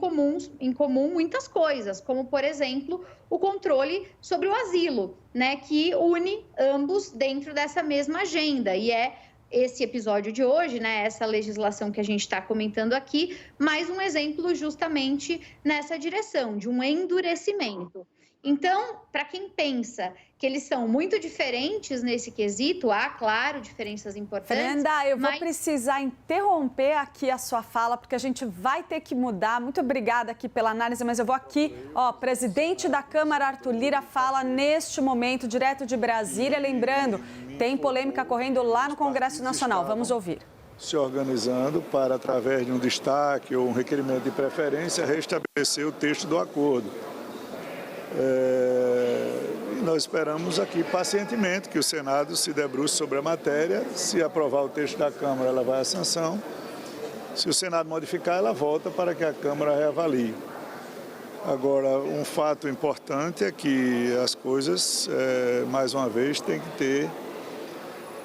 em comum muitas coisas, como, por exemplo, o controle sobre o asilo, né, que une ambos dentro dessa mesma agenda. E esse episódio de hoje, né, essa legislação que a gente está comentando aqui, mais um exemplo justamente nessa direção, de um endurecimento. Então, para quem pensa que eles são muito diferentes nesse quesito, há, claro, diferenças importantes. Fernanda, eu vou precisar interromper aqui a sua fala, porque a gente vai ter que mudar. Muito obrigada aqui pela análise, mas eu vou aqui, presidente da Câmara, Arthur Lira, fala neste momento, direto de Brasília. Lembrando, tem polêmica correndo lá no Congresso Nacional. Vamos ouvir. Se organizando para, através de um destaque ou um requerimento de preferência, restabelecer o texto do acordo. E nós esperamos aqui pacientemente que o Senado se debruce sobre a matéria. Se aprovar o texto da Câmara, ela vai à sanção. Se o Senado modificar, ela volta para que a Câmara reavalie. Agora, um fato importante é que as coisas, mais uma vez, têm que ter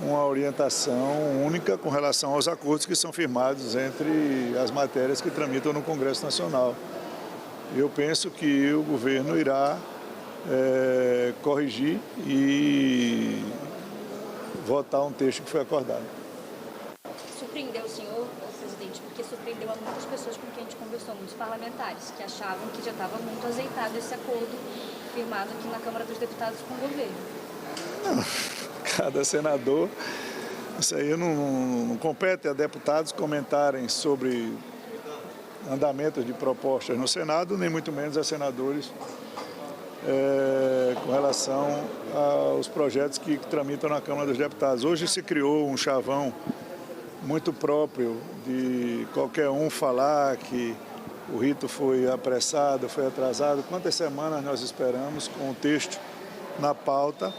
uma orientação única com relação aos acordos que são firmados entre as matérias que tramitam no Congresso Nacional. Eu penso que o governo irá corrigir e votar um texto que foi acordado. Surpreendeu o senhor, presidente, porque surpreendeu a muitas pessoas com quem a gente conversou, muitos parlamentares, que achavam que já estava muito azeitado esse acordo firmado aqui na Câmara dos Deputados com o governo. Não, cada senador, isso aí não compete a deputados comentarem sobre andamento de propostas no Senado, nem muito menos a senadores com relação aos projetos que tramitam na Câmara dos Deputados. Hoje se criou um chavão muito próprio de qualquer um falar que O rito foi apressado, foi atrasado. Quantas semanas nós esperamos com o texto na pauta,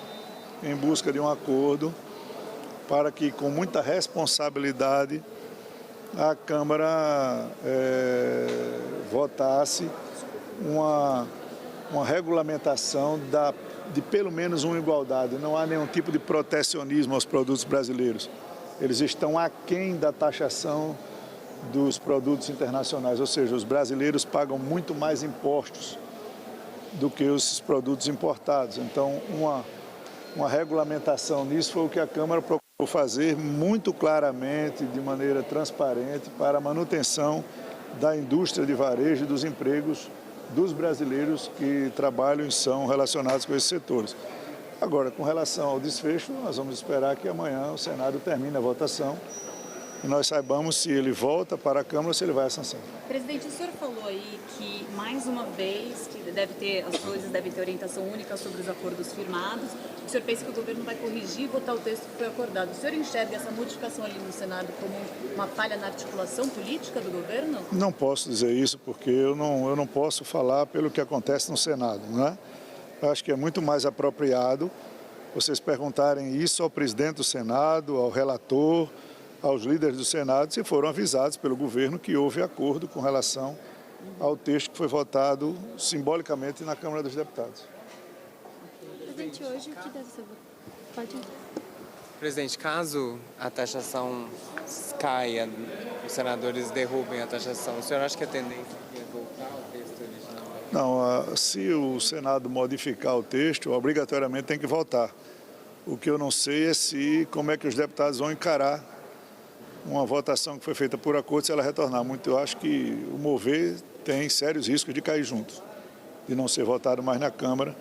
em busca de um acordo, para que, com muita responsabilidade, a Câmara votasse uma regulamentação de pelo menos uma igualdade. Não há nenhum tipo de protecionismo aos produtos brasileiros. Eles estão aquém da taxação dos produtos internacionais, ou seja, os brasileiros pagam muito mais impostos do que os produtos importados. Então, uma regulamentação nisso foi o que a Câmara procurou fazer muito claramente, de maneira transparente, para a manutenção da indústria de varejo e dos empregos dos brasileiros que trabalham e são relacionados com esses setores. Agora, com relação ao desfecho, nós vamos esperar que amanhã o Senado termine a votação e nós saibamos se ele volta para a Câmara ou se ele vai à sanção. Presidente, o senhor falou aí que, mais uma vez, que as coisas devem ter orientação única sobre os acordos firmados. O senhor pensa que o governo vai corrigir e votar o texto que foi acordado. O senhor enxerga essa modificação ali no Senado como uma falha na articulação política do governo? Não posso dizer isso, porque eu não posso falar pelo que acontece no Senado, né? Eu acho que é muito mais apropriado vocês perguntarem isso ao presidente do Senado, ao relator, aos líderes do Senado, se foram avisados pelo governo que houve acordo com relação ao texto que foi votado simbolicamente na Câmara dos Deputados. Presidente, hoje o que deve ser votado? Pode ir. Presidente, caso a taxação caia, os senadores derrubem a taxação, o senhor acha que a tendência é voltar ao texto original? Não, se o Senado modificar o texto, obrigatoriamente tem que votar. O que eu não sei é como é que os deputados vão encarar uma votação que foi feita por acordo, se ela retornar. Eu acho que o mover tem sérios riscos de cair junto, de não ser votado mais na Câmara.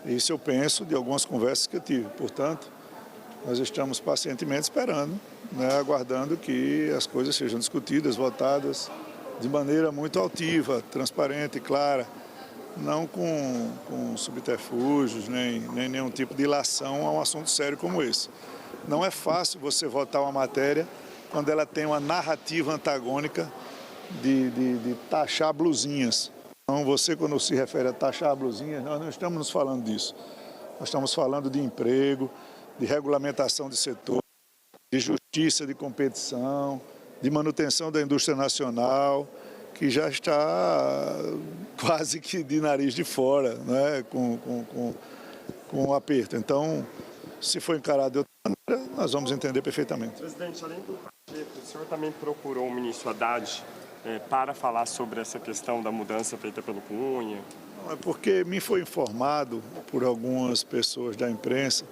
Isso eu penso de algumas conversas que eu tive. Portanto, nós estamos pacientemente esperando, né, aguardando que as coisas sejam discutidas, votadas de maneira muito altiva, transparente e clara, não com subterfúgios, nem nenhum tipo de ilação a um assunto sério como esse. Não é fácil você votar uma matéria quando ela tem uma narrativa antagônica de taxar blusinhas. Então, você, quando se refere a taxar blusinhas, nós não estamos nos falando disso. Nós estamos falando de emprego, de regulamentação de setor, de justiça de competição, de manutenção da indústria nacional, que já está quase que de nariz de fora, né, com um aperto. Então, se for encarado de outra maneira, nós vamos entender perfeitamente. Presidente, além do Pacheco, o senhor também procurou o ministro Haddad para falar sobre essa questão da mudança feita pelo Cunha? Não, é porque me foi informado por algumas pessoas da imprensa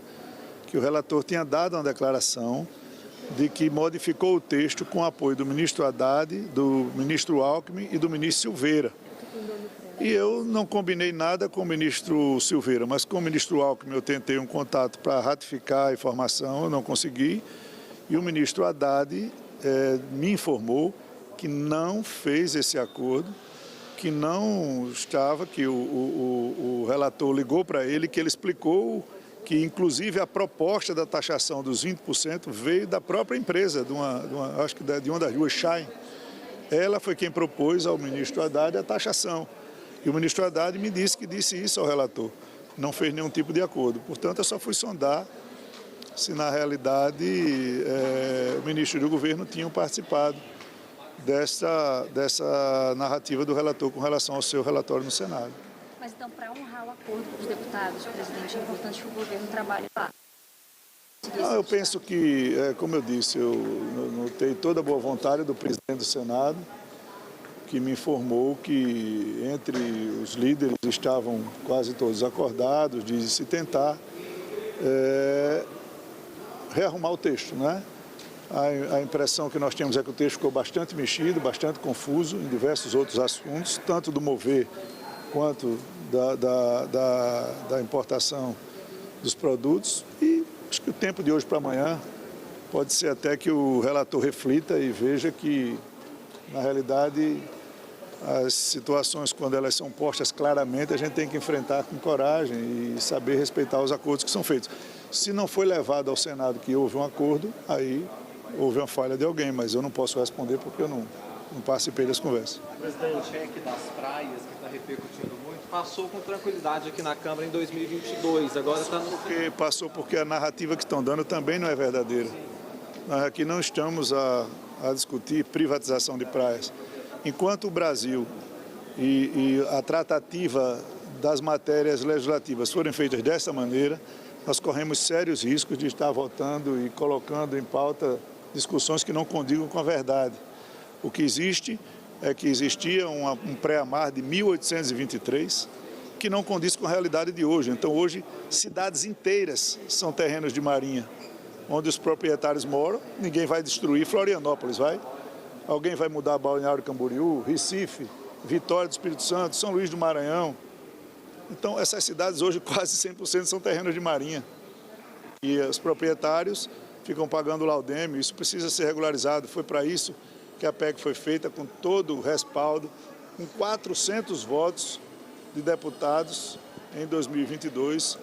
que o relator tinha dado uma declaração de que modificou o texto com apoio do ministro Haddad, do ministro Alckmin e do ministro Silveira. E eu não combinei nada com o ministro Silveira, mas com o ministro Alckmin eu tentei um contato para ratificar a informação, eu não consegui. E o ministro Haddad me informou que não fez esse acordo, que não estava, que o relator ligou para ele, que ele explicou que, inclusive, a proposta da taxação dos 20% veio da própria empresa, acho que de uma das duas, Shine. Ela foi quem propôs ao ministro Haddad a taxação. E o ministro Haddad me disse que disse isso ao relator. Não fez nenhum tipo de acordo. Portanto, eu só fui sondar se, na realidade, o ministro do governo tinha participado dessa narrativa do relator com relação ao seu relatório no Senado. Mas então, para honrar o acordo com os deputados, presidente, é importante que o governo trabalhe lá. Eu penso que, como eu disse, eu notei toda a boa vontade do presidente do Senado, que me informou que entre os líderes estavam quase todos acordados de se tentar rearrumar o texto, né? A impressão que nós temos é que o texto ficou bastante mexido, bastante confuso em diversos outros assuntos, tanto do mover quanto da importação dos produtos. E acho que o tempo de hoje para amanhã pode ser até que o relator reflita e veja que, na realidade, as situações, quando elas são postas claramente, a gente tem que enfrentar com coragem e saber respeitar os acordos que são feitos. Se não foi levado ao Senado que houve um acordo, aí houve uma falha de alguém, mas eu não posso responder porque eu não participei das conversas. Presidente, o cheque das praias, que está repercutindo muito, passou com tranquilidade aqui na Câmara em 2022, agora está no... Passou porque a narrativa que estão dando também não é verdadeira. Nós aqui não estamos a discutir privatização de praias. Enquanto o Brasil e a tratativa das matérias legislativas forem feitas dessa maneira, nós corremos sérios riscos de estar votando e colocando em pauta discussões que não condigam com a verdade. O que existe é que existia um pré-amar de 1823 que não condiz com a realidade de hoje. Então, hoje, cidades inteiras são terrenos de marinha, onde os proprietários moram. Ninguém vai destruir Florianópolis, vai? Alguém vai mudar Balneário Camboriú, Recife, Vitória do Espírito Santo, São Luís do Maranhão. Então, essas cidades hoje quase 100% são terrenos de marinha. E os proprietários ficam pagando laudêmio, isso precisa ser regularizado. Foi para isso que a PEC foi feita, com todo o respaldo, com 400 votos de deputados em 2022.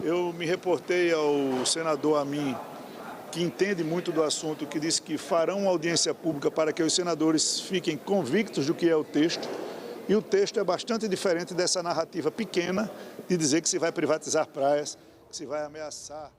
Eu me reportei ao senador Amin, que entende muito do assunto, que disse que farão uma audiência pública para que os senadores fiquem convictos do que é o texto. E o texto é bastante diferente dessa narrativa pequena de dizer que se vai privatizar praias, que se vai ameaçar.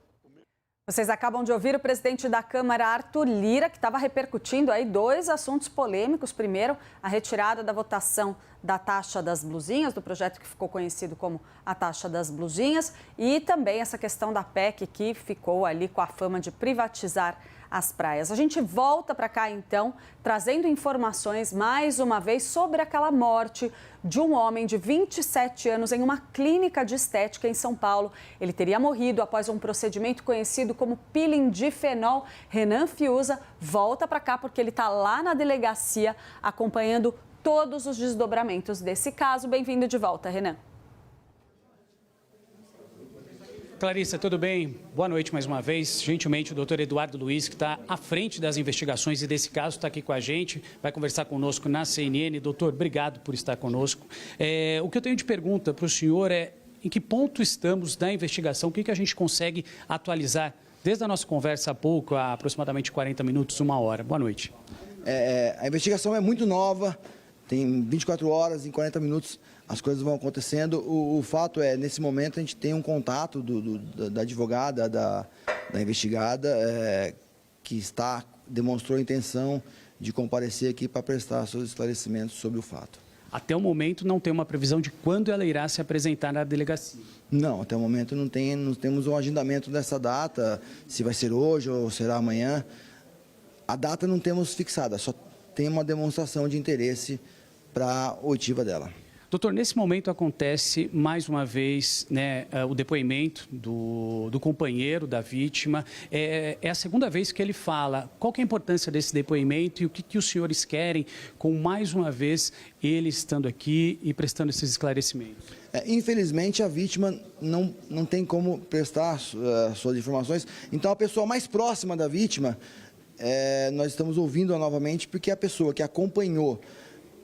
Vocês acabam de ouvir o presidente da Câmara, Arthur Lira, que estava repercutindo aí 2 assuntos polêmicos. Primeiro, a retirada da votação da taxa das blusinhas, do projeto que ficou conhecido como a taxa das blusinhas, e também essa questão da PEC, que ficou ali com a fama de privatizar as praias. A gente volta para cá, então, trazendo informações, mais uma vez, sobre aquela morte de um homem de 27 anos em uma clínica de estética em São Paulo. Ele teria morrido após um procedimento conhecido como peeling de fenol. Renan Fiuza volta para cá porque ele está lá na delegacia acompanhando todos os desdobramentos desse caso. Bem-vindo de volta, Renan. Clarissa, tudo bem? Boa noite mais uma vez. Gentilmente, o doutor Eduardo Luiz, que está à frente das investigações e desse caso, está aqui com a gente, vai conversar conosco na CNN. Doutor, obrigado por estar conosco. O que eu tenho de pergunta para o senhor é em que ponto estamos da investigação, o que a gente consegue atualizar desde a nossa conversa há pouco, há aproximadamente 40 minutos, 1 hora. Boa noite. A investigação é muito nova, tem 24 horas, em 40 minutos as coisas vão acontecendo. O fato é, nesse momento, a gente tem um contato da advogada, da investigada, que demonstrou a intenção de comparecer aqui para prestar seus esclarecimentos sobre o fato. Até o momento não tem uma previsão de quando ela irá se apresentar na delegacia? Não, até o momento não temos um agendamento dessa data, se vai ser hoje ou será amanhã. A data não temos fixada, só tem uma demonstração de interesse para a oitiva dela. Doutor, nesse momento acontece mais uma vez, né, o depoimento do companheiro da vítima. É a segunda vez que ele fala. Qual que é a importância desse depoimento e o que os senhores querem com, mais uma vez, ele estando aqui e prestando esses esclarecimentos? Infelizmente, a vítima não tem como prestar suas informações. Então, a pessoa mais próxima da vítima, nós estamos ouvindo-a novamente, porque a pessoa que acompanhou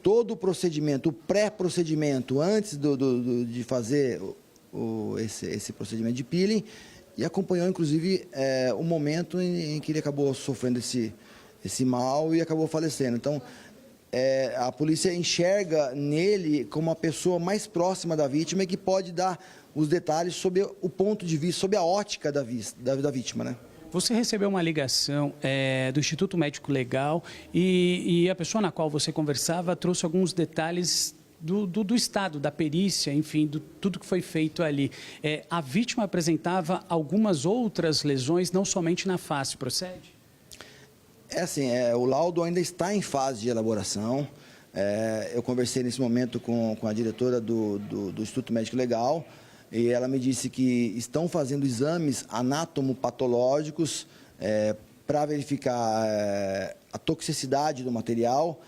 todo o procedimento, o pré-procedimento, antes de fazer esse procedimento de peeling, e acompanhou, inclusive, o momento em que ele acabou sofrendo esse mal e acabou falecendo. Então, a polícia enxerga nele como a pessoa mais próxima da vítima e que pode dar os detalhes sobre o ponto de vista, sobre a ótica da vítima, né? Você recebeu uma ligação do Instituto Médico Legal e a pessoa na qual você conversava trouxe alguns detalhes do estado, da perícia, enfim, tudo que foi feito ali. A vítima apresentava algumas outras lesões, não somente na face, procede? O laudo ainda está em fase de elaboração. Eu conversei nesse momento com a diretora do Instituto Médico Legal, e ela me disse que estão fazendo exames anatomopatológicos para verificar a toxicidade do material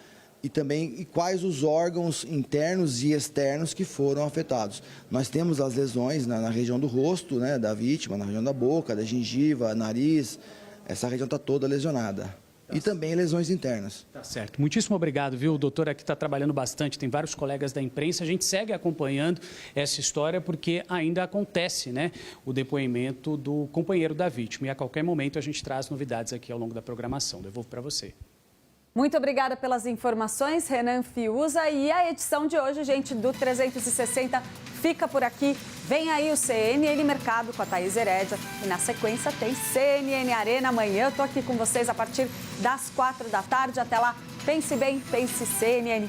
e também quais os órgãos internos e externos que foram afetados. Nós temos as lesões na região do rosto, né, da vítima, na região da boca, da gengiva, nariz. Essa região está toda lesionada. E também lesões internas. Tá certo. Muitíssimo obrigado, viu? O doutor aqui está trabalhando bastante, tem vários colegas da imprensa. A gente segue acompanhando essa história porque ainda acontece, né, o depoimento do companheiro da vítima. E a qualquer momento a gente traz novidades aqui ao longo da programação. Devolvo para você. Muito obrigada pelas informações, Renan Fiuza. E a edição de hoje, gente, do 360 fica por aqui. Vem aí o CNN Mercado com a Thaís Herédia. E na sequência tem CNN Arena amanhã. Eu tô aqui com vocês a partir das 4 da tarde. Até lá, pense bem, pense CNN.